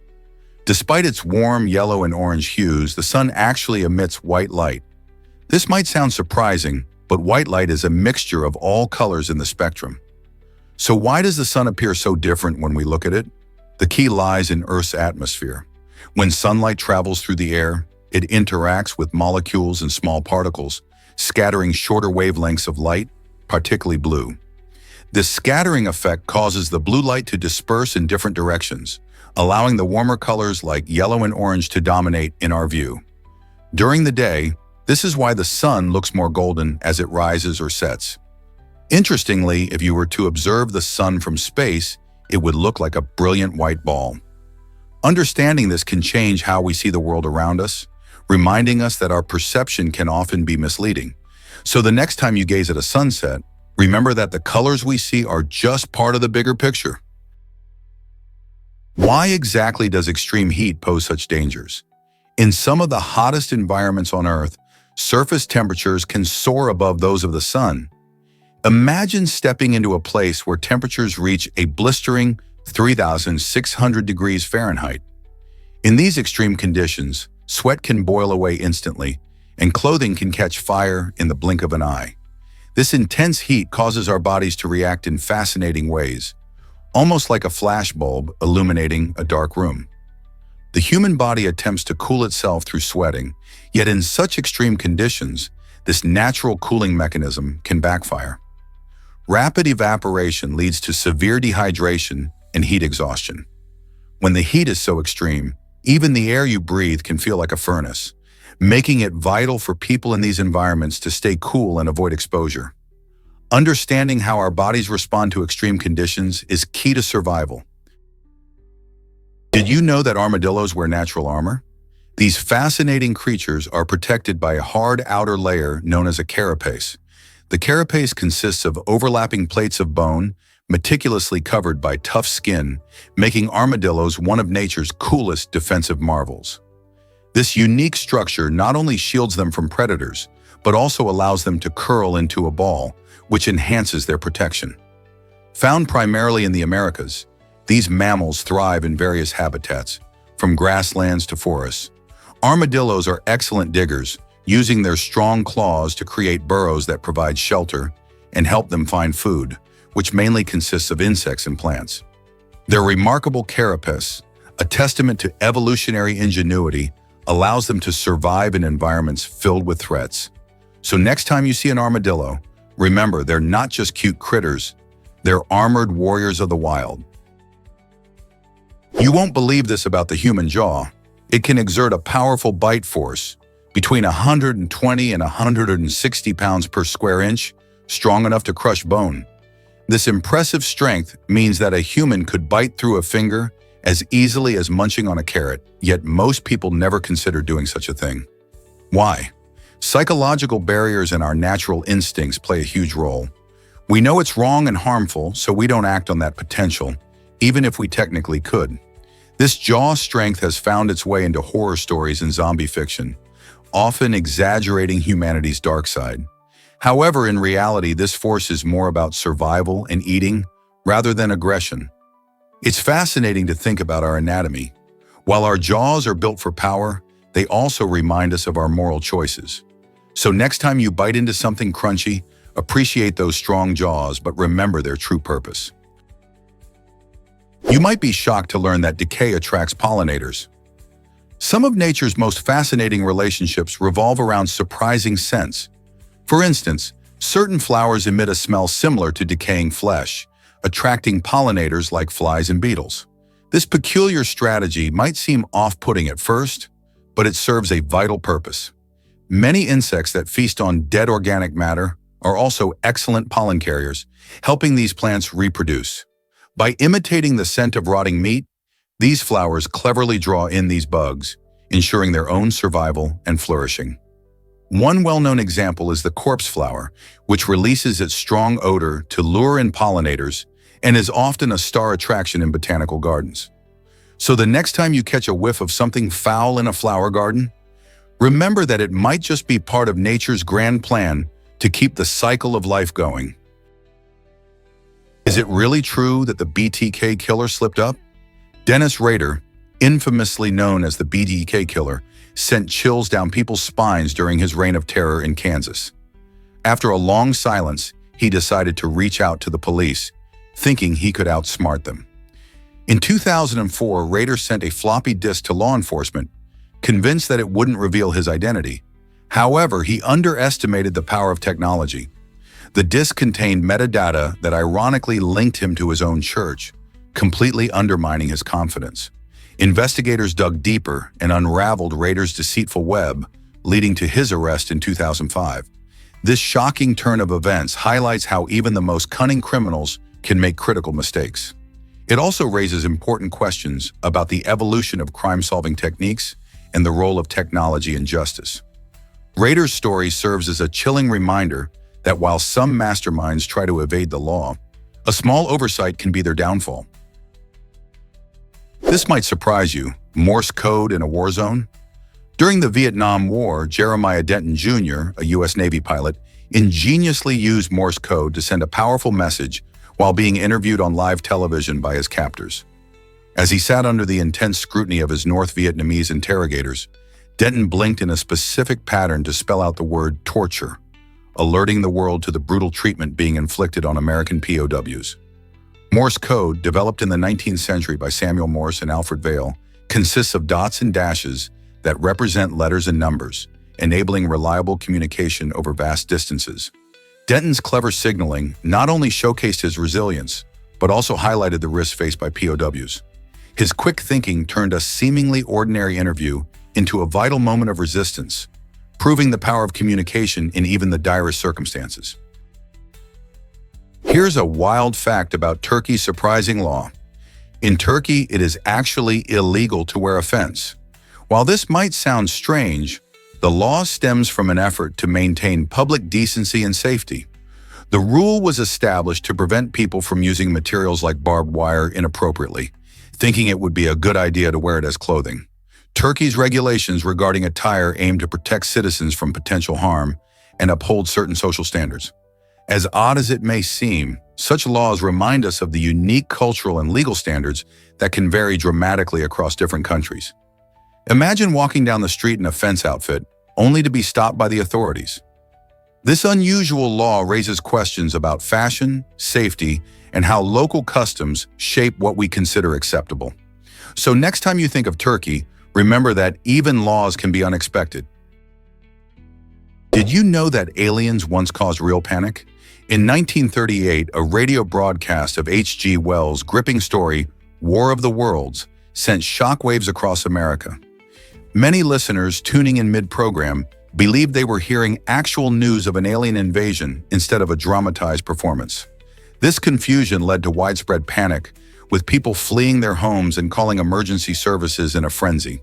Despite its warm yellow and orange hues, the sun actually emits white light. This might sound surprising, but white light is a mixture of all colors in the spectrum. So why does the sun appear so different when we look at it? The key lies in Earth's atmosphere. When sunlight travels through the air, it interacts with molecules and small particles, scattering shorter wavelengths of light, particularly blue. This scattering effect causes the blue light to disperse in different directions, allowing the warmer colors like yellow and orange to dominate in our view. During the day, this is why the sun looks more golden as it rises or sets. Interestingly, if you were to observe the sun from space, it would look like a brilliant white ball. Understanding this can change how we see the world around us, reminding us that our perception can often be misleading. So the next time you gaze at a sunset, remember that the colors we see are just part of the bigger picture. Why exactly does extreme heat pose such dangers? In some of the hottest environments on Earth, surface temperatures can soar above those of the sun. Imagine stepping into a place where temperatures reach a blistering 3,600 degrees Fahrenheit. In these extreme conditions, sweat can boil away instantly, and clothing can catch fire in the blink of an eye. This intense heat causes our bodies to react in fascinating ways, almost like a flashbulb illuminating a dark room. The human body attempts to cool itself through sweating, yet in such extreme conditions, this natural cooling mechanism can backfire. Rapid evaporation leads to severe dehydration and heat exhaustion. When the heat is so extreme, even the air you breathe can feel like a furnace, making it vital for people in these environments to stay cool and avoid exposure. Understanding how our bodies respond to extreme conditions is key to survival. Did you know that armadillos wear natural armor? These fascinating creatures are protected by a hard outer layer known as a carapace. The carapace consists of overlapping plates of bone, meticulously covered by tough skin, making armadillos one of nature's coolest defensive marvels. This unique structure not only shields them from predators, but also allows them to curl into a ball, which enhances their protection. Found primarily in the Americas, these mammals thrive in various habitats, from grasslands to forests. Armadillos are excellent diggers, using their strong claws to create burrows that provide shelter and help them find food, which mainly consists of insects and plants. Their remarkable carapace, a testament to evolutionary ingenuity, allows them to survive in environments filled with threats. So next time you see an armadillo, remember they're not just cute critters, they're armored warriors of the wild. You won't believe this about the human jaw. It can exert a powerful bite force, between 120 and 160 pounds per square inch, strong enough to crush bone. This impressive strength means that a human could bite through a finger as easily as munching on a carrot, yet most people never consider doing such a thing. Why? Psychological barriers and our natural instincts play a huge role. We know it's wrong and harmful, so we don't act on that potential, even if we technically could. This jaw strength has found its way into horror stories and zombie fiction, often exaggerating humanity's dark side. However, in reality, this force is more about survival and eating rather than aggression. It's fascinating to think about our anatomy. While our jaws are built for power, they also remind us of our moral choices. So next time you bite into something crunchy, appreciate those strong jaws, but remember their true purpose. You might be shocked to learn that decay attracts pollinators. Some of nature's most fascinating relationships revolve around surprising scents. For instance, certain flowers emit a smell similar to decaying flesh, attracting pollinators like flies and beetles. This peculiar strategy might seem off-putting at first, but it serves a vital purpose. Many insects that feast on dead organic matter are also excellent pollen carriers, helping these plants reproduce. By imitating the scent of rotting meat, these flowers cleverly draw in these bugs, ensuring their own survival and flourishing. One well-known example is the corpse flower, which releases its strong odor to lure in pollinators and is often a star attraction in botanical gardens. So the next time you catch a whiff of something foul in a flower garden, remember that it might just be part of nature's grand plan to keep the cycle of life going. Is it really true that the BTK killer slipped up? Dennis Rader, infamously known as the BTK killer, sent chills down people's spines during his reign of terror in Kansas. After a long silence, he decided to reach out to the police, thinking he could outsmart them. In 2004, Rader sent a floppy disk to law enforcement, convinced that it wouldn't reveal his identity. However, he underestimated the power of technology. The disk contained metadata that ironically linked him to his own church, completely undermining his confidence. Investigators dug deeper and unraveled Rader's deceitful web, leading to his arrest in 2005. This shocking turn of events highlights how even the most cunning criminals can make critical mistakes. It also raises important questions about the evolution of crime-solving techniques and the role of technology in justice. Rader's story serves as a chilling reminder that while some masterminds try to evade the law, a small oversight can be their downfall. This might surprise you: Morse code in a war zone? During the Vietnam War, Jeremiah Denton Jr., a U.S. Navy pilot, ingeniously used Morse code to send a powerful message while being interviewed on live television by his captors. As he sat under the intense scrutiny of his North Vietnamese interrogators, Denton blinked in a specific pattern to spell out the word torture, alerting the world to the brutal treatment being inflicted on American POWs. Morse code, developed in the 19th century by Samuel Morse and Alfred Vail, consists of dots and dashes that represent letters and numbers, enabling reliable communication over vast distances. Denton's clever signaling not only showcased his resilience, but also highlighted the risks faced by POWs. His quick thinking turned a seemingly ordinary interview into a vital moment of resistance, proving the power of communication in even the direst circumstances. Here's a wild fact about Turkey's surprising law. In Turkey, it is actually illegal to wear a fence. While this might sound strange, the law stems from an effort to maintain public decency and safety. The rule was established to prevent people from using materials like barbed wire inappropriately, thinking it would be a good idea to wear it as clothing. Turkey's regulations regarding attire aim to protect citizens from potential harm and uphold certain social standards. As odd as it may seem, such laws remind us of the unique cultural and legal standards that can vary dramatically across different countries. Imagine walking down the street in a fence outfit, only to be stopped by the authorities. This unusual law raises questions about fashion, safety, and how local customs shape what we consider acceptable. So next time you think of Turkey, remember that even laws can be unexpected. Did you know that aliens once caused real panic? In 1938, a radio broadcast of H.G. Wells' gripping story, War of the Worlds, sent shockwaves across America. Many listeners tuning in mid-program believed they were hearing actual news of an alien invasion instead of a dramatized performance. This confusion led to widespread panic, with people fleeing their homes and calling emergency services in a frenzy.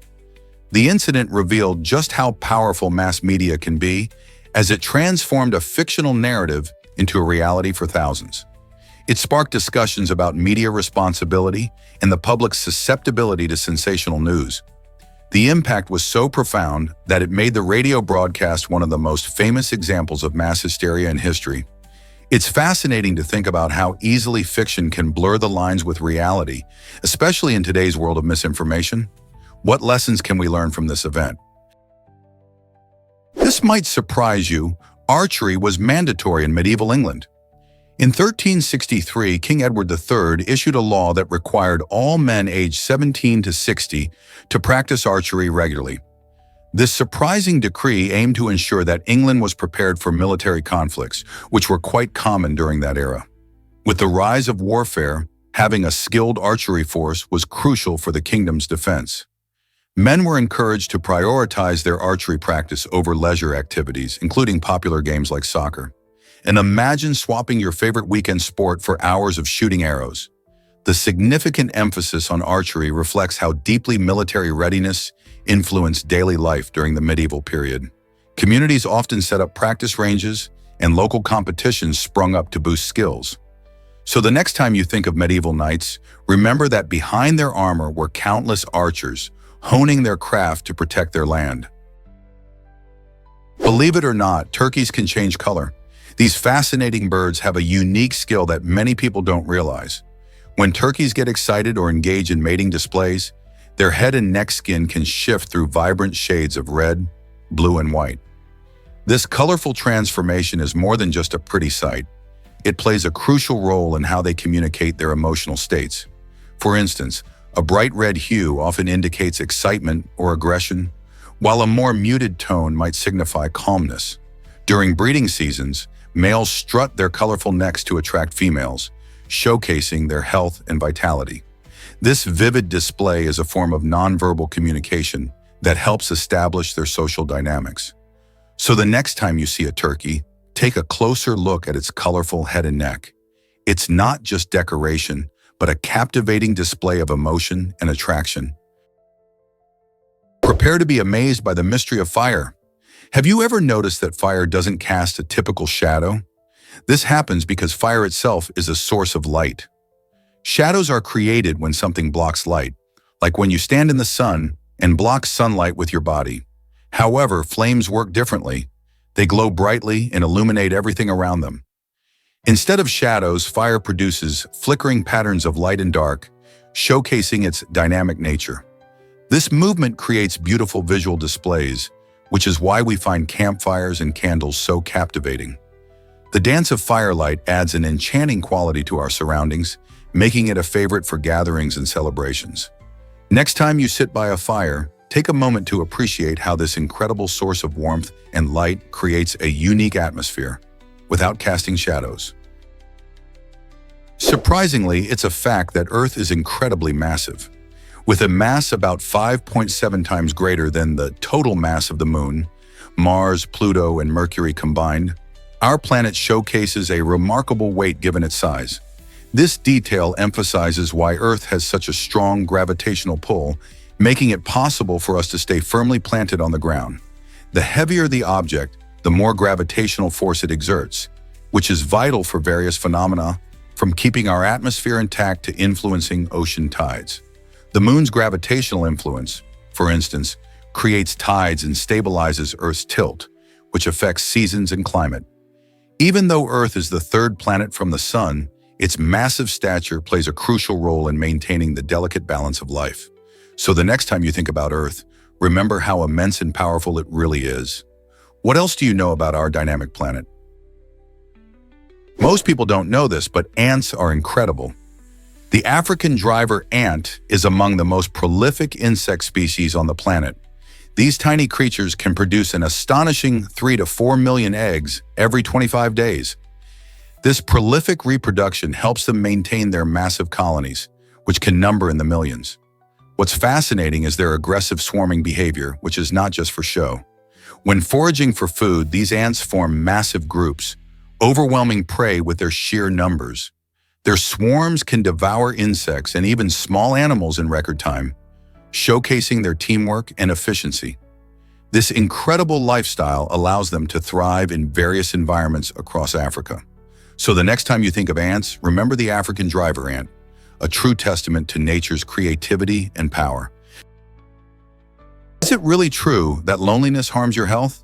The incident revealed just how powerful mass media can be, as it transformed a fictional narrative into a reality for thousands. It sparked discussions about media responsibility and the public's susceptibility to sensational news. The impact was so profound that it made the radio broadcast one of the most famous examples of mass hysteria in history. It's fascinating to think about how easily fiction can blur the lines with reality, especially in today's world of misinformation. What lessons can we learn from this event? This might surprise you. Archery was mandatory in medieval England. In 1363, King Edward III issued a law that required all men aged 17 to 60 to practice archery regularly. This surprising decree aimed to ensure that England was prepared for military conflicts, which were quite common during that era. With the rise of warfare, having a skilled archery force was crucial for the kingdom's defense. Men were encouraged to prioritize their archery practice over leisure activities, including popular games like soccer. And imagine swapping your favorite weekend sport for hours of shooting arrows. The significant emphasis on archery reflects how deeply military readiness influenced daily life during the medieval period. Communities often set up practice ranges, and local competitions sprung up to boost skills. So the next time you think of medieval knights, remember that behind their armor were countless archers, honing their craft to protect their land. Believe it or not, turkeys can change color. These fascinating birds have a unique skill that many people don't realize. When turkeys get excited or engage in mating displays, their head and neck skin can shift through vibrant shades of red, blue, and white. This colorful transformation is more than just a pretty sight. It plays a crucial role in how they communicate their emotional states. For instance, a bright red hue often indicates excitement or aggression, while a more muted tone might signify calmness. During breeding seasons, males strut their colorful necks to attract females, showcasing their health and vitality. This vivid display is a form of nonverbal communication that helps establish their social dynamics. So the next time you see a turkey, Take a closer look at its colorful head and neck. It's not just decoration, but a captivating display of emotion and attraction. Prepare to be amazed by the mystery of fire. Have you ever noticed that fire doesn't cast a typical shadow? This happens because fire itself is a source of light. Shadows are created when something blocks light, like when you stand in the sun and block sunlight with your body. However, flames work differently. They glow brightly and illuminate everything around them. Instead of shadows, fire produces flickering patterns of light and dark, showcasing its dynamic nature. This movement creates beautiful visual displays, which is why we find campfires and candles so captivating. The dance of firelight adds an enchanting quality to our surroundings, making it a favorite for gatherings and celebrations. Next time you sit by a fire, take a moment to appreciate how this incredible source of warmth and light creates a unique atmosphere, without casting shadows. Surprisingly, it's a fact that Earth is incredibly massive. With a mass about 5.7 times greater than the total mass of the Moon, Mars, Pluto, and Mercury combined, our planet showcases a remarkable weight given its size. This detail emphasizes why Earth has such a strong gravitational pull, making it possible for us to stay firmly planted on the ground. The heavier the object, the more gravitational force it exerts, which is vital for various phenomena, from keeping our atmosphere intact to influencing ocean tides. The Moon's gravitational influence, for instance, creates tides and stabilizes Earth's tilt, which affects seasons and climate. Even though Earth is the third planet from the Sun, its massive stature plays a crucial role in maintaining the delicate balance of life. So the next time you think about Earth, remember how immense and powerful it really is. What else do you know about our dynamic planet? Most people don't know this, but ants are incredible. The African driver ant is among the most prolific insect species on the planet. These tiny creatures can produce an astonishing 3 to 4 million eggs every 25 days. This prolific reproduction helps them maintain their massive colonies, which can number in the millions. What's fascinating is their aggressive swarming behavior, which is not just for show. When foraging for food, these ants form massive groups, overwhelming prey with their sheer numbers. Their swarms can devour insects and even small animals in record time, showcasing their teamwork and efficiency. This incredible lifestyle allows them to thrive in various environments across Africa. So the next time you think of ants, remember the African driver ant, a true testament to nature's creativity and power. Is it really true that loneliness harms your health?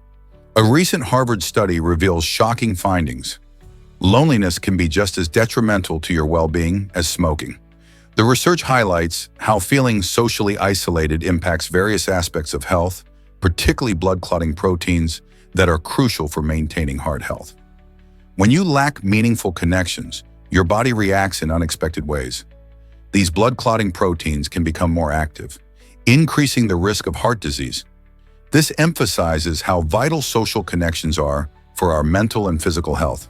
A recent Harvard study reveals shocking findings. Loneliness can be just as detrimental to your well-being as smoking. The research highlights how feeling socially isolated impacts various aspects of health, particularly blood clotting proteins that are crucial for maintaining heart health. When you lack meaningful connections, your body reacts in unexpected ways. These blood clotting proteins can become more active, increasing the risk of heart disease. This emphasizes how vital social connections are for our mental and physical health.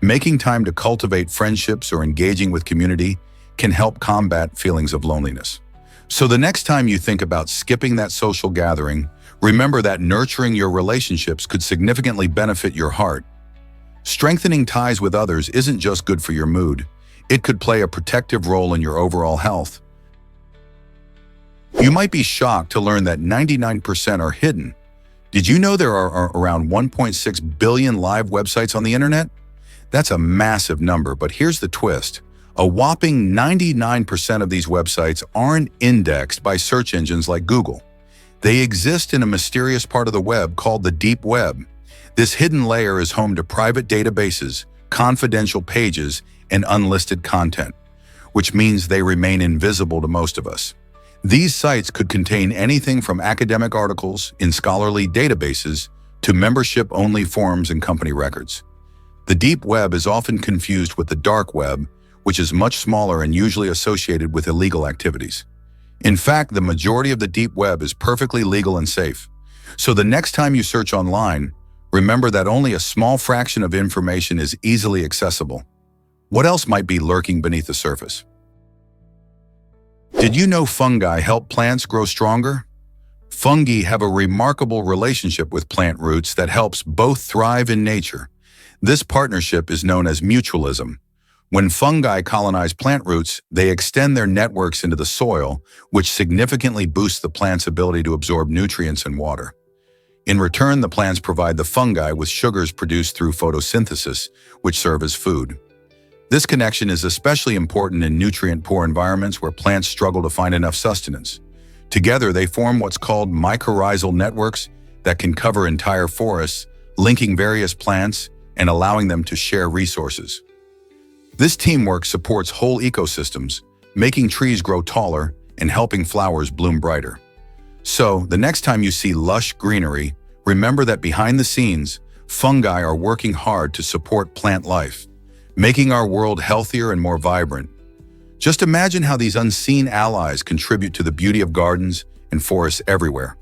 Making time to cultivate friendships or engaging with community can help combat feelings of loneliness. So the next time you think about skipping that social gathering, remember that nurturing your relationships could significantly benefit your heart. Strengthening ties with others isn't just good for your mood. It could play a protective role in your overall health. You might be shocked to learn that 99% are hidden. Did you know there are around 1.6 billion live websites on the internet? That's a massive number, but here's the twist. A whopping 99% of these websites aren't indexed by search engines like Google. They exist in a mysterious part of the web called the deep web. This hidden layer is home to private databases, confidential pages, and unlisted content, which means they remain invisible to most of us. These sites could contain anything from academic articles in scholarly databases to membership-only forums and company records. The deep web is often confused with the dark web, which is much smaller and usually associated with illegal activities. In fact, the majority of the deep web is perfectly legal and safe. So the next time you search online, remember that only a small fraction of information is easily accessible. What else might be lurking beneath the surface? Did you know fungi help plants grow stronger? Fungi have a remarkable relationship with plant roots that helps both thrive in nature. This partnership is known as mutualism. When fungi colonize plant roots, they extend their networks into the soil, which significantly boosts the plant's ability to absorb nutrients and water. In return, the plants provide the fungi with sugars produced through photosynthesis, which serve as food. This connection is especially important in nutrient-poor environments where plants struggle to find enough sustenance. Together, they form what's called mycorrhizal networks that can cover entire forests, linking various plants and allowing them to share resources. This teamwork supports whole ecosystems, making trees grow taller and helping flowers bloom brighter. So, the next time you see lush greenery, remember that behind the scenes, fungi are working hard to support plant life, making our world healthier and more vibrant. Just imagine how these unseen allies contribute to the beauty of gardens and forests everywhere.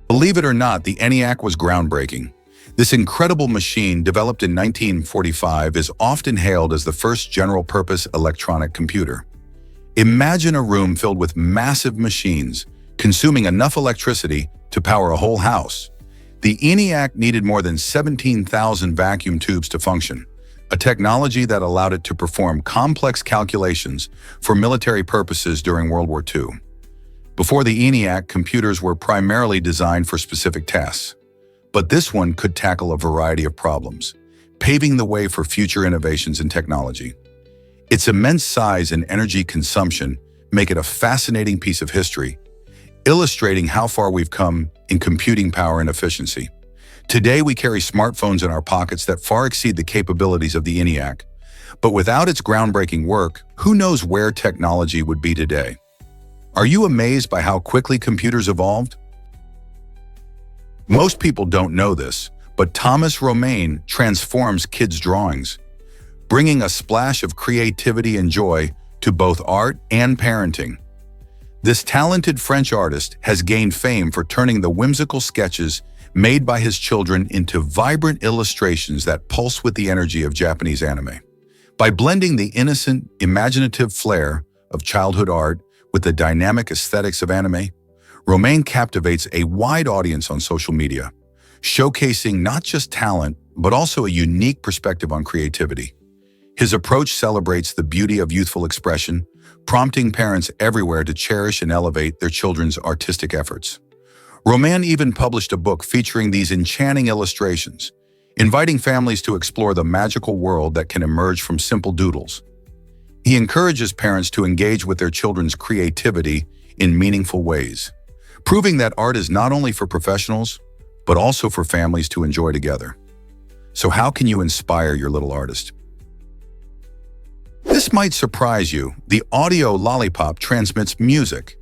Believe it or not, the ENIAC was groundbreaking. This incredible machine, developed in 1945, is often hailed as the first general-purpose electronic computer. Imagine a room filled with massive machines, consuming enough electricity to power a whole house. The ENIAC needed more than 17,000 vacuum tubes to function, a technology that allowed it to perform complex calculations for military purposes during World War II. Before the ENIAC, computers were primarily designed for specific tasks. But this one could tackle a variety of problems, paving the way for future innovations in technology. Its immense size and energy consumption make it a fascinating piece of history, illustrating how far we've come in computing power and efficiency. Today, we carry smartphones in our pockets that far exceed the capabilities of the ENIAC. But without its groundbreaking work, who knows where technology would be today? Are you amazed by how quickly computers evolved? Most people don't know this, but Thomas Romain transforms kids' drawings, bringing a splash of creativity and joy to both art and parenting. This talented French artist has gained fame for turning the whimsical sketches made by his children into vibrant illustrations that pulse with the energy of Japanese anime. By blending the innocent, imaginative flair of childhood art with the dynamic aesthetics of anime, Romain captivates a wide audience on social media, showcasing not just talent, but also a unique perspective on creativity. His approach celebrates the beauty of youthful expression, prompting parents everywhere to cherish and elevate their children's artistic efforts. Romain even published a book featuring these enchanting illustrations, inviting families to explore the magical world that can emerge from simple doodles. He encourages parents to engage with their children's creativity in meaningful ways, proving that art is not only for professionals, but also for families to enjoy together. So how can you inspire your little artist? This might surprise you. The audio lollipop transmits music.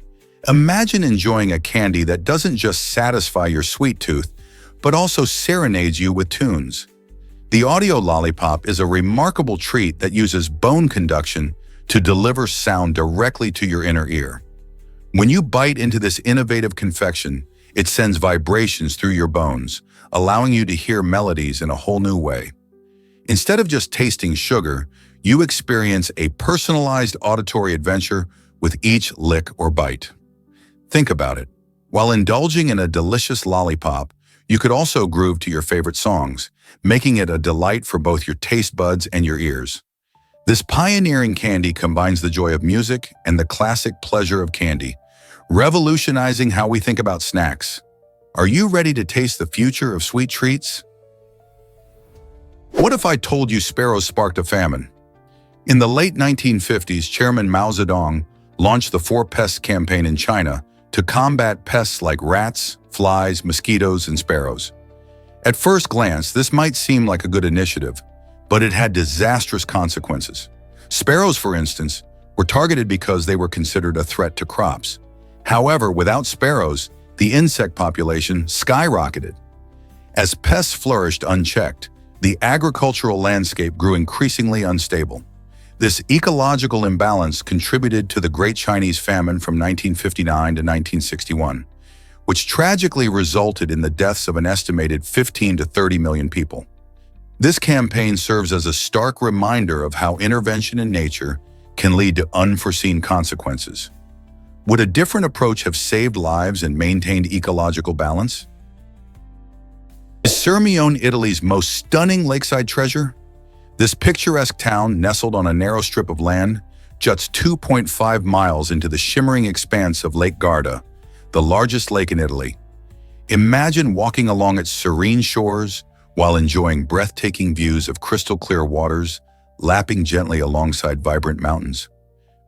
Imagine enjoying a candy that doesn't just satisfy your sweet tooth, but also serenades you with tunes. The audio lollipop is a remarkable treat that uses bone conduction to deliver sound directly to your inner ear. When you bite into this innovative confection, it sends vibrations through your bones, allowing you to hear melodies in a whole new way. Instead of just tasting sugar, you experience a personalized auditory adventure with each lick or bite. Think about it. While indulging in a delicious lollipop, you could also groove to your favorite songs, making it a delight for both your taste buds and your ears. This pioneering candy combines the joy of music and the classic pleasure of candy, revolutionizing how we think about snacks. Are you ready to taste the future of sweet treats? What if I told you sparrows sparked a famine? In the late 1950s, Chairman Mao Zedong launched the Four Pests campaign in China to combat pests like rats, flies, mosquitoes, and sparrows. At first glance, this might seem like a good initiative, but it had disastrous consequences. Sparrows, for instance, were targeted because they were considered a threat to crops. However, without sparrows, the insect population skyrocketed. As pests flourished unchecked, the agricultural landscape grew increasingly unstable. This ecological imbalance contributed to the Great Chinese Famine from 1959 to 1961, which tragically resulted in the deaths of an estimated 15 to 30 million people. This campaign serves as a stark reminder of how intervention in nature can lead to unforeseen consequences. Would a different approach have saved lives and maintained ecological balance? Is Sirmione Italy's most stunning lakeside treasure? This picturesque town, nestled on a narrow strip of land, juts 2.5 miles into the shimmering expanse of Lake Garda, the largest lake in Italy. Imagine walking along its serene shores while enjoying breathtaking views of crystal-clear waters, lapping gently alongside vibrant mountains.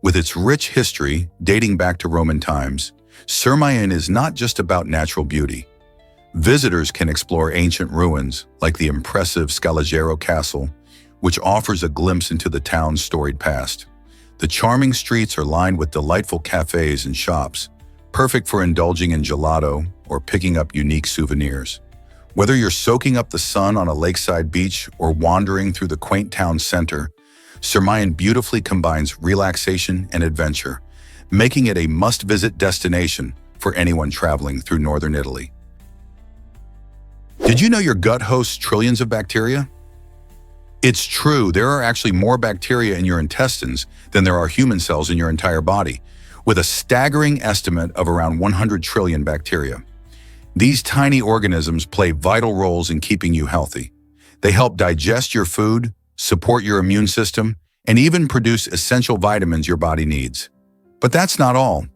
With its rich history dating back to Roman times, Sirmione is not just about natural beauty. Visitors can explore ancient ruins like the impressive Scalagero Castle, which offers a glimpse into the town's storied past. The charming streets are lined with delightful cafes and shops, perfect for indulging in gelato or picking up unique souvenirs. Whether you're soaking up the sun on a lakeside beach or wandering through the quaint town center, Sirmione beautifully combines relaxation and adventure, making it a must-visit destination for anyone traveling through northern Italy. Did you know your gut hosts trillions of bacteria? It's true, there are actually more bacteria in your intestines than there are human cells in your entire body, with a staggering estimate of around 100 trillion bacteria. These tiny organisms play vital roles in keeping you healthy. They help digest your food, support your immune system, and even produce essential vitamins your body needs. But that's not all.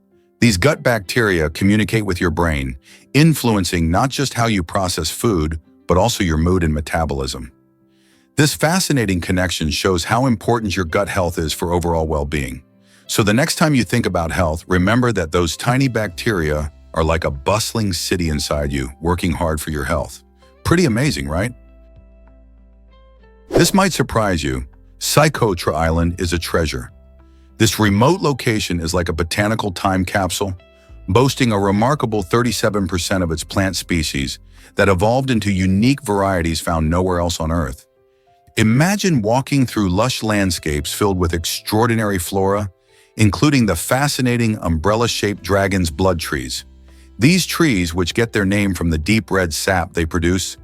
These gut bacteria communicate with your brain, influencing not just how you process food, but also your mood and metabolism. This fascinating connection shows how important your gut health is for overall well-being. So the next time you think about health, remember that those tiny bacteria are like a bustling city inside you, working hard for your health. Pretty amazing, right? This might surprise you. Socotra Island is a treasure. This remote location is like a botanical time capsule, boasting a remarkable 37% of its plant species that evolved into unique varieties found nowhere else on Earth. Imagine walking through lush landscapes filled with extraordinary flora, including the fascinating umbrella-shaped dragon's blood trees. These trees, which get their name from the deep red sap they produce,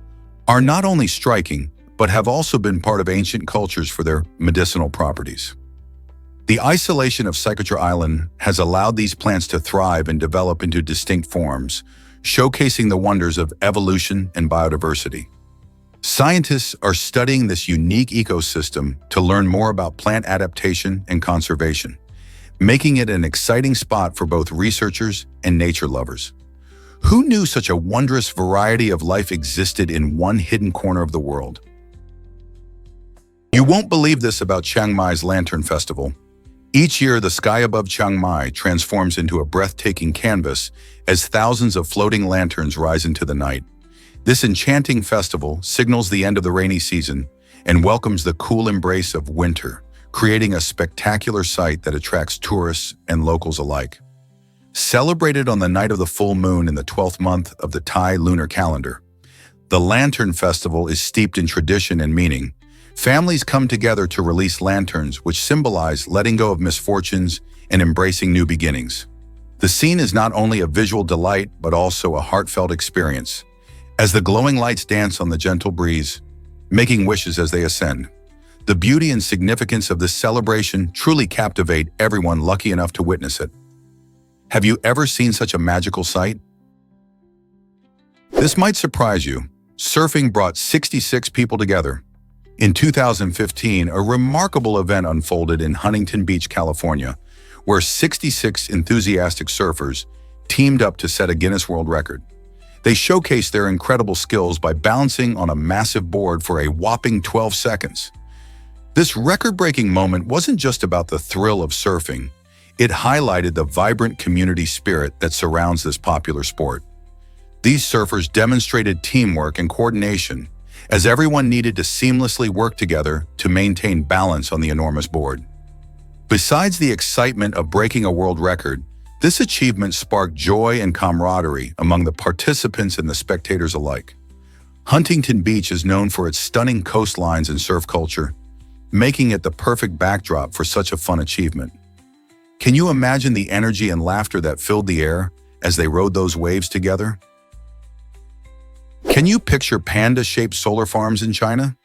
are not only striking, but have also been part of ancient cultures for their medicinal properties. The isolation of Socotra Island has allowed these plants to thrive and develop into distinct forms, showcasing the wonders of evolution and biodiversity. Scientists are studying this unique ecosystem to learn more about plant adaptation and conservation, making it an exciting spot for both researchers and nature lovers. Who knew such a wondrous variety of life existed in one hidden corner of the world? You won't believe this about Chiang Mai's Lantern Festival. Each year, the sky above Chiang Mai transforms into a breathtaking canvas as thousands of floating lanterns rise into the night. This enchanting festival signals the end of the rainy season and welcomes the cool embrace of winter, creating a spectacular sight that attracts tourists and locals alike. Celebrated on the night of the full moon in the 12th month of the Thai lunar calendar, the Lantern Festival is steeped in tradition and meaning. Families come together to release lanterns, which symbolize letting go of misfortunes and embracing new beginnings. The scene is not only a visual delight, but also a heartfelt experience, as the glowing lights dance on the gentle breeze, making wishes as they ascend. The beauty and significance of this celebration truly captivate everyone lucky enough to witness it. Have you ever seen such a magical sight? This might surprise you. Surfing brought 66 people together. In 2015, a remarkable event unfolded in Huntington Beach, California, where 66 enthusiastic surfers teamed up to set a Guinness World Record. They showcased their incredible skills by balancing on a massive board for a whopping 12 seconds. This record-breaking moment wasn't just about the thrill of surfing. It highlighted the vibrant community spirit that surrounds this popular sport. These surfers demonstrated teamwork and coordination, as everyone needed to seamlessly work together to maintain balance on the enormous board. Besides the excitement of breaking a world record, this achievement sparked joy and camaraderie among the participants and the spectators alike. Huntington Beach is known for its stunning coastlines and surf culture, making it the perfect backdrop for such a fun achievement. Can you imagine the energy and laughter that filled the air as they rode those waves together? Can you picture panda-shaped solar farms in China?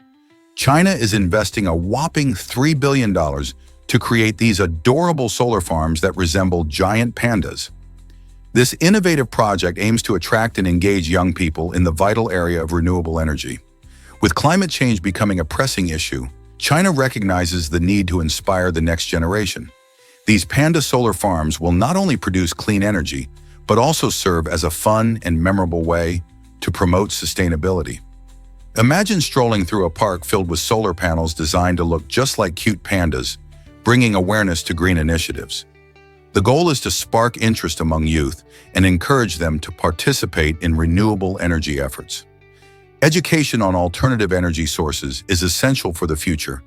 China is investing a whopping $3 billion to create these adorable solar farms that resemble giant pandas. This innovative project aims to attract and engage young people in the vital area of renewable energy. With climate change becoming a pressing issue, China recognizes the need to inspire the next generation. These panda solar farms will not only produce clean energy, but also serve as a fun and memorable way to promote sustainability. Imagine strolling through a park filled with solar panels designed to look just like cute pandas, bringing awareness to green initiatives. The goal is to spark interest among youth and encourage them to participate in renewable energy efforts. Education on alternative energy sources is essential for the future,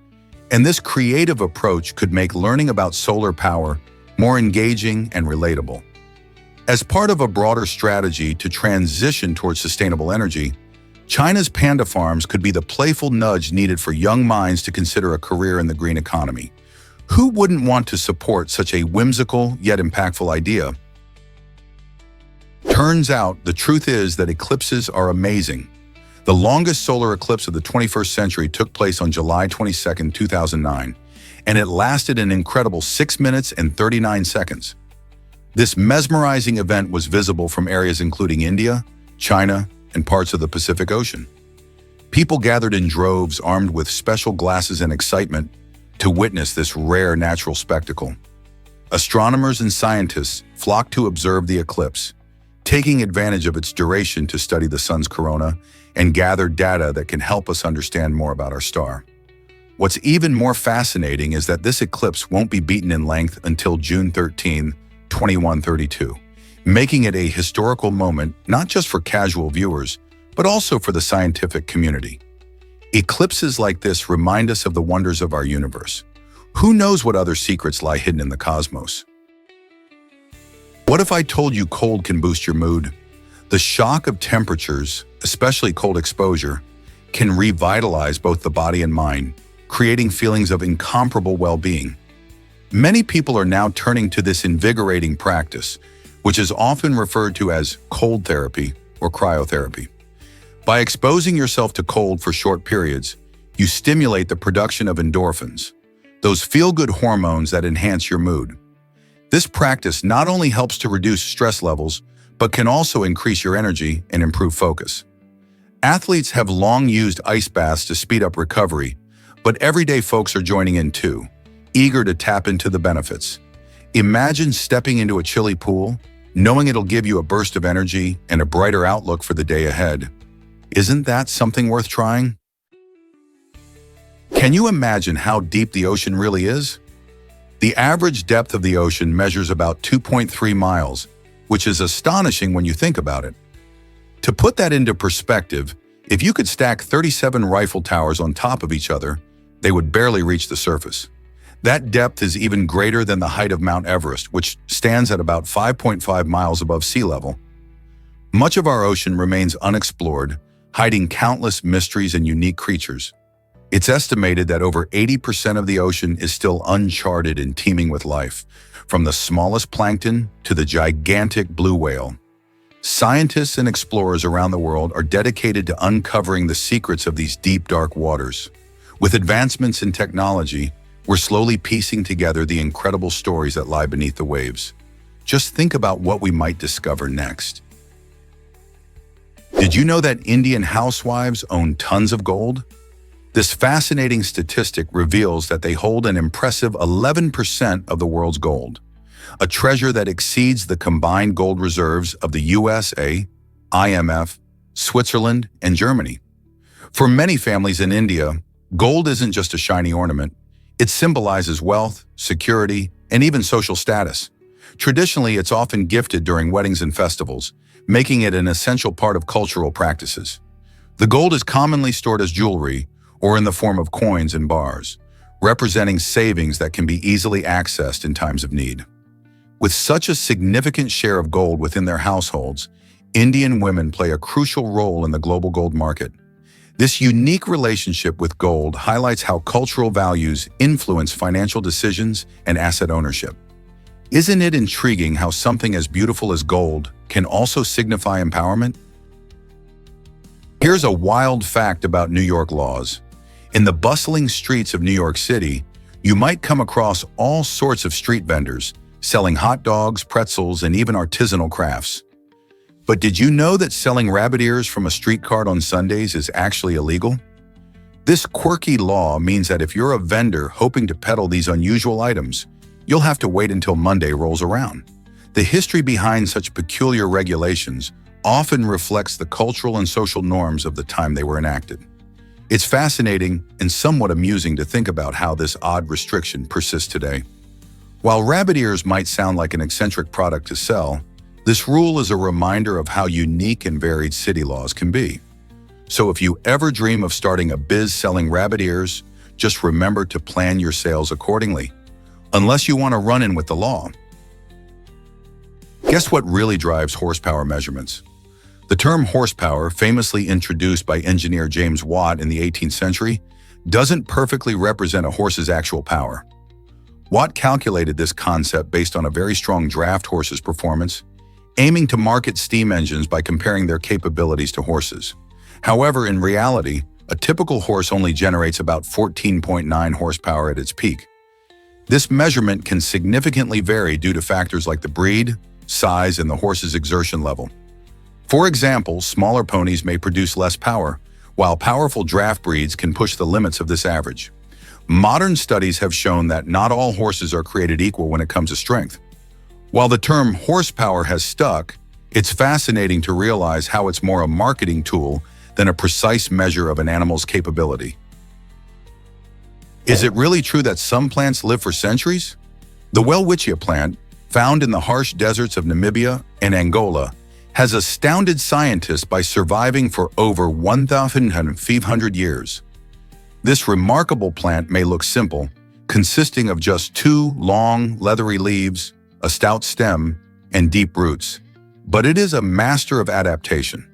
and this creative approach could make learning about solar power more engaging and relatable. As part of a broader strategy to transition towards sustainable energy, China's panda farms could be the playful nudge needed for young minds to consider a career in the green economy. Who wouldn't want to support such a whimsical yet impactful idea? Turns out, the truth is that eclipses are amazing. The longest solar eclipse of the 21st century took place on July 22, 2009, and it lasted an incredible 6 minutes and 39 seconds. This mesmerizing event was visible from areas including India, China, and parts of the Pacific Ocean. People gathered in droves armed with special glasses and excitement to witness this rare natural spectacle. Astronomers and scientists flocked to observe the eclipse, taking advantage of its duration to study the sun's corona and gather data that can help us understand more about our star. What's even more fascinating is that this eclipse won't be beaten in length until June 13, 2132, making it a historical moment not just for casual viewers, but also for the scientific community. Eclipses like this remind us of the wonders of our universe. Who knows what other secrets lie hidden in the cosmos? What if I told you cold can boost your mood? The shock of temperatures, especially cold exposure, can revitalize both the body and mind, creating feelings of incomparable well-being. Many people are now turning to this invigorating practice, which is often referred to as cold therapy or cryotherapy. By exposing yourself to cold for short periods, you stimulate the production of endorphins, those feel-good hormones that enhance your mood. This practice not only helps to reduce stress levels, but can also increase your energy and improve focus. Athletes have long used ice baths to speed up recovery, but everyday folks are joining in too, eager to tap into the benefits. Imagine stepping into a chilly pool, knowing it'll give you a burst of energy and a brighter outlook for the day ahead. Isn't that something worth trying? Can you imagine how deep the ocean really is? The average depth of the ocean measures about 2.3 miles, which is astonishing when you think about it. To put that into perspective, if you could stack 37 rifle towers on top of each other, they would barely reach the surface. That depth is even greater than the height of Mount Everest, which stands at about 5.5 miles above sea level. Much of our ocean remains unexplored, hiding countless mysteries and unique creatures. It's estimated that over 80% of the ocean is still uncharted and teeming with life, from the smallest plankton to the gigantic blue whale. Scientists and explorers around the world are dedicated to uncovering the secrets of these deep, dark waters. With advancements in technology, we're slowly piecing together the incredible stories that lie beneath the waves. Just think about what we might discover next. Did you know that Indian housewives own tons of gold? This fascinating statistic reveals that they hold an impressive 11% of the world's gold, a treasure that exceeds the combined gold reserves of the USA, IMF, Switzerland, and Germany. For many families in India, gold isn't just a shiny ornament. It symbolizes wealth, security, and even social status. Traditionally, it's often gifted during weddings and festivals, making it an essential part of cultural practices. The gold is commonly stored as jewelry or in the form of coins and bars, representing savings that can be easily accessed in times of need. With such a significant share of gold within their households, Indian women play a crucial role in the global gold market. This unique relationship with gold highlights how cultural values influence financial decisions and asset ownership. Isn't it intriguing how something as beautiful as gold can also signify empowerment? Here's a wild fact about New York laws. In the bustling streets of New York City, you might come across all sorts of street vendors, selling hot dogs, pretzels, and even artisanal crafts. But did you know that selling rabbit ears from a street cart on Sundays is actually illegal? This quirky law means that if you're a vendor hoping to peddle these unusual items, you'll have to wait until Monday rolls around. The history behind such peculiar regulations often reflects the cultural and social norms of the time they were enacted. It's fascinating and somewhat amusing to think about how this odd restriction persists today. While rabbit ears might sound like an eccentric product to sell, this rule is a reminder of how unique and varied city laws can be. So if you ever dream of starting a biz selling rabbit ears, just remember to plan your sales accordingly, unless you want to run in with the law. Guess what really drives horsepower measurements? The term horsepower, famously introduced by engineer James Watt in the 18th century, doesn't perfectly represent a horse's actual power. Watt calculated this concept based on a very strong draft horse's performance, aiming to market steam engines by comparing their capabilities to horses. However, in reality, a typical horse only generates about 14.9 horsepower at its peak. This measurement can significantly vary due to factors like the breed, size, and the horse's exertion level. For example, smaller ponies may produce less power, while powerful draft breeds can push the limits of this average. Modern studies have shown that not all horses are created equal when it comes to strength. While the term horsepower has stuck, it's fascinating to realize how it's more a marketing tool than a precise measure of an animal's capability. Is it really true that some plants live for centuries? The welwitschia plant, found in the harsh deserts of Namibia and Angola, has astounded scientists by surviving for over 1,500 years. This remarkable plant may look simple, consisting of just 2 long, leathery leaves, a stout stem, and deep roots, but it is a master of adaptation.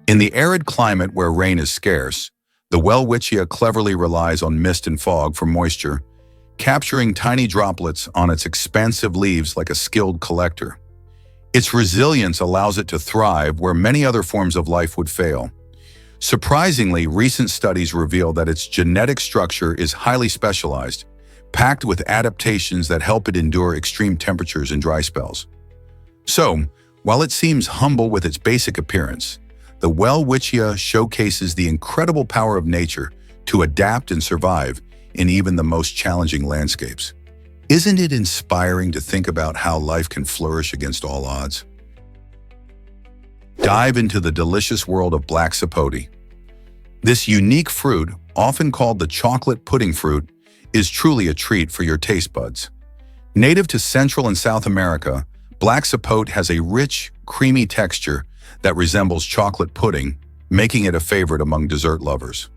In the arid climate where rain is scarce, the welwitschia cleverly relies on mist and fog for moisture, capturing tiny droplets on its expansive leaves like a skilled collector. Its resilience allows it to thrive where many other forms of life would fail. Surprisingly, recent studies reveal that its genetic structure is highly specialized, packed with adaptations that help it endure extreme temperatures and dry spells. So, while it seems humble with its basic appearance, the welwitschia showcases the incredible power of nature to adapt and survive in even the most challenging landscapes. Isn't it inspiring to think about how life can flourish against all odds? Dive into the delicious world of black sapote. This unique fruit, often called the chocolate pudding fruit, is truly a treat for your taste buds. Native to Central and South America, black sapote has a rich, creamy texture that resembles chocolate pudding, making it a favorite among dessert lovers.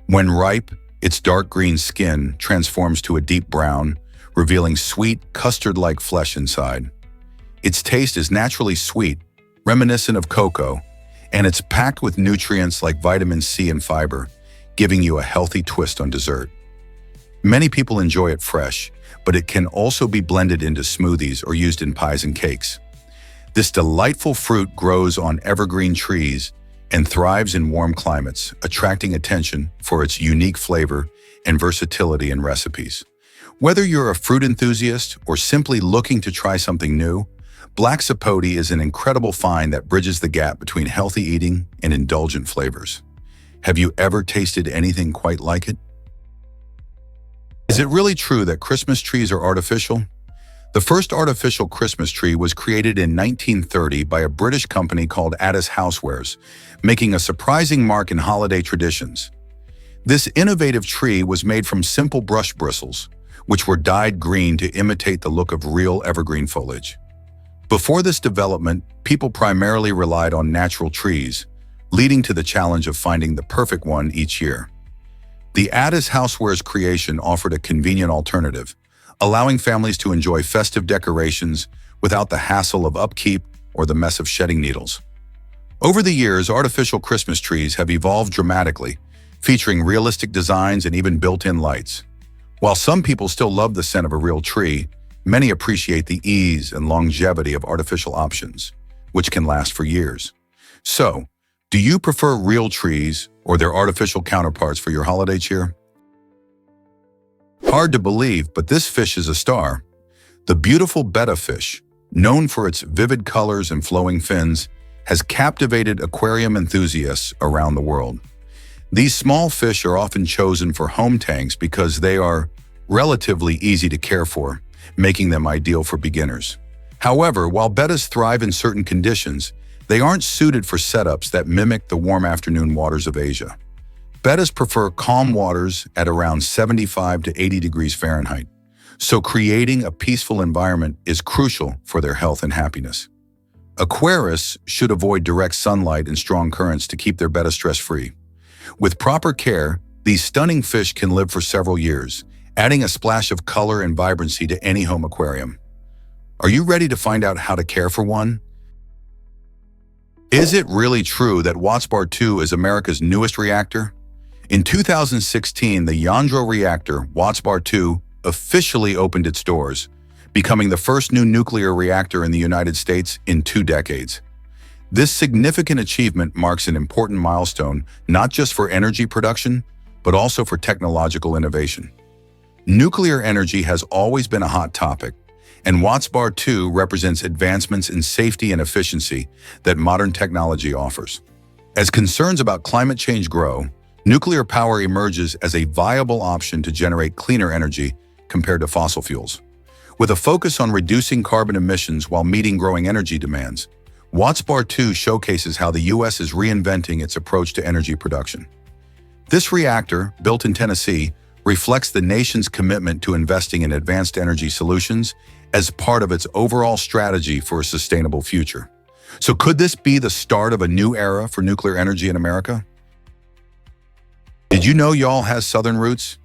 When ripe, its dark green skin transforms to a deep brown, revealing sweet, custard-like flesh inside. Its taste is naturally sweet, reminiscent of cocoa, and it's packed with nutrients like vitamin C and fiber, giving you a healthy twist on dessert. Many people enjoy it fresh, but it can also be blended into smoothies or used in pies and cakes. This delightful fruit grows on evergreen trees and thrives in warm climates, attracting attention for its unique flavor and versatility in recipes. Whether you're a fruit enthusiast or simply looking to try something new, black sapote is an incredible find that bridges the gap between healthy eating and indulgent flavors. Have you ever tasted anything quite like it? Is it really true that Christmas trees are artificial? The first artificial Christmas tree was created in 1930 by a British company called Addis Housewares, making a surprising mark in holiday traditions. This innovative tree was made from simple brush bristles, which were dyed green to imitate the look of real evergreen foliage. Before this development, people primarily relied on natural trees, leading to the challenge of finding the perfect one each year. The Addis Housewares creation offered a convenient alternative, allowing families to enjoy festive decorations without the hassle of upkeep or the mess of shedding needles. Over the years, artificial Christmas trees have evolved dramatically, featuring realistic designs and even built-in lights. While some people still love the scent of a real tree, many appreciate the ease and longevity of artificial options, which can last for years. So, do you prefer real trees or their artificial counterparts for your holiday cheer? Hard to believe, but this fish is a star. The beautiful betta fish, known for its vivid colors and flowing fins, has captivated aquarium enthusiasts around the world. These small fish are often chosen for home tanks because they are relatively easy to care for, making them ideal for beginners. However, while bettas thrive in certain conditions, they aren't suited for setups that mimic the warm afternoon waters of Asia. Bettas prefer calm waters at around 75 to 80 degrees Fahrenheit, so creating a peaceful environment is crucial for their health and happiness. Aquarists should avoid direct sunlight and strong currents to keep their betta stress-free. With proper care, these stunning fish can live for several years, adding a splash of color and vibrancy to any home aquarium. Are you ready to find out how to care for one? Is it really true that Watt's-Bar 2 is America's newest reactor? In 2016, the Yandro reactor, Watt's-Bar 2, officially opened its doors, becoming the first new nuclear reactor in the United States in 2 decades. This significant achievement marks an important milestone not just for energy production, but also for technological innovation. Nuclear energy has always been a hot topic, and Watt's-Bar 2 represents advancements in safety and efficiency that modern technology offers. As concerns about climate change grow, nuclear power emerges as a viable option to generate cleaner energy compared to fossil fuels. With a focus on reducing carbon emissions while meeting growing energy demands, Watt's-Bar 2 showcases how the U.S. is reinventing its approach to energy production. This reactor, built in Tennessee, reflects the nation's commitment to investing in advanced energy solutions as part of its overall strategy for a sustainable future. So could this be the start of a new era for nuclear energy in America? Did you know y'all has Southern roots?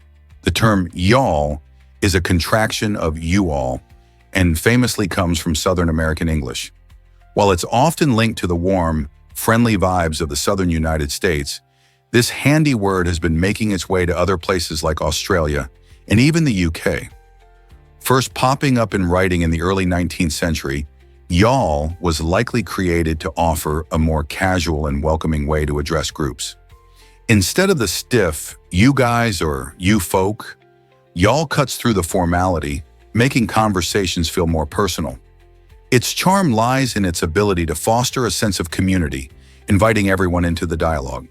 The term y'all is a contraction of you all and famously comes from Southern American English. While it's often linked to the warm, friendly vibes of the Southern United States, this handy word has been making its way to other places like Australia and even the UK. First popping up in writing in the early 19th century, y'all was likely created to offer a more casual and welcoming way to address groups. Instead of the stiff, you guys or you folk, y'all cuts through the formality, making conversations feel more personal. Its charm lies in its ability to foster a sense of community, inviting everyone into the dialogue.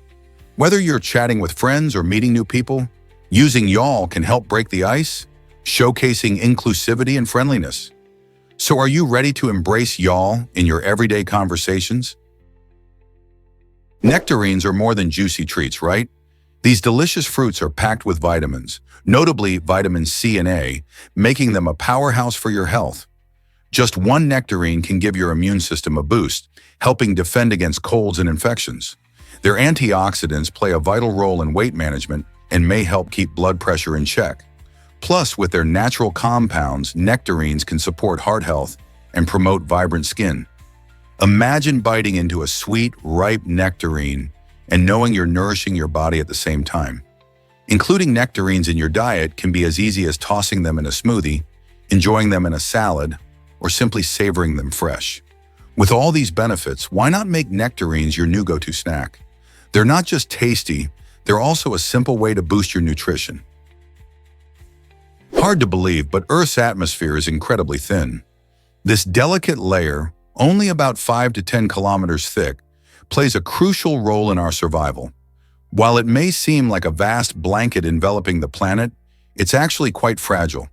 Whether you're chatting with friends or meeting new people, using y'all can help break the ice, showcasing inclusivity and friendliness. So are you ready to embrace y'all in your everyday conversations? Nectarines are more than juicy treats, right? These delicious fruits are packed with vitamins, notably vitamins C and A, making them a powerhouse for your health. Just one nectarine can give your immune system a boost, helping defend against colds and infections. Their antioxidants play a vital role in weight management and may help keep blood pressure in check. Plus, with their natural compounds, nectarines can support heart health and promote vibrant skin. Imagine biting into a sweet, ripe nectarine and knowing you're nourishing your body at the same time. Including nectarines in your diet can be as easy as tossing them in a smoothie, enjoying them in a salad, or simply savoring them fresh. With all these benefits, why not make nectarines your new go-to snack? They're not just tasty, they're also a simple way to boost your nutrition. Hard to believe, but Earth's atmosphere is incredibly thin. This delicate layer, only about 5 to 10 kilometers thick, plays a crucial role in our survival. While it may seem like a vast blanket enveloping the planet, it's actually quite fragile.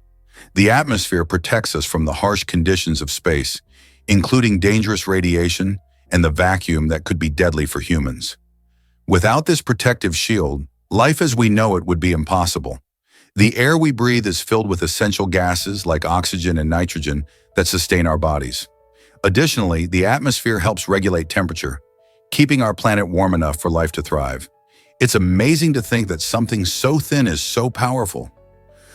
The atmosphere protects us from the harsh conditions of space, including dangerous radiation and the vacuum that could be deadly for humans. Without this protective shield, life as we know it would be impossible. The air we breathe is filled with essential gases like oxygen and nitrogen that sustain our bodies. Additionally, the atmosphere helps regulate temperature, keeping our planet warm enough for life to thrive. It's amazing to think that something so thin is so powerful.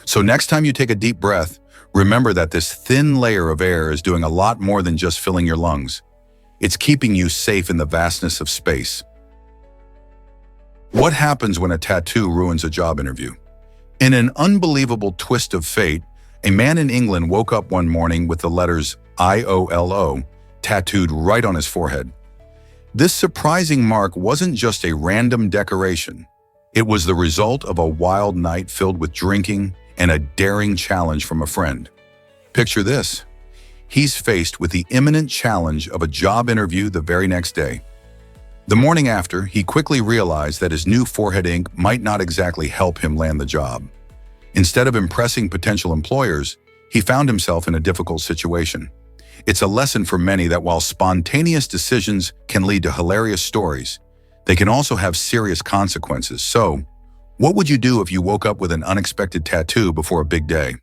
So next time you take a deep breath, remember that this thin layer of air is doing a lot more than just filling your lungs. It's keeping you safe in the vastness of space. What happens when a tattoo ruins a job interview? In an unbelievable twist of fate, a man in England woke up one morning with the letters IOLO tattooed right on his forehead. This surprising mark wasn't just a random decoration. It was the result of a wild night filled with drinking and a daring challenge from a friend. Picture this. He's faced with the imminent challenge of a job interview the very next day. The morning after, he quickly realized that his new forehead ink might not exactly help him land the job. Instead of impressing potential employers, he found himself in a difficult situation. It's a lesson for many that while spontaneous decisions can lead to hilarious stories, they can also have serious consequences. So, what would you do if you woke up with an unexpected tattoo before a big day?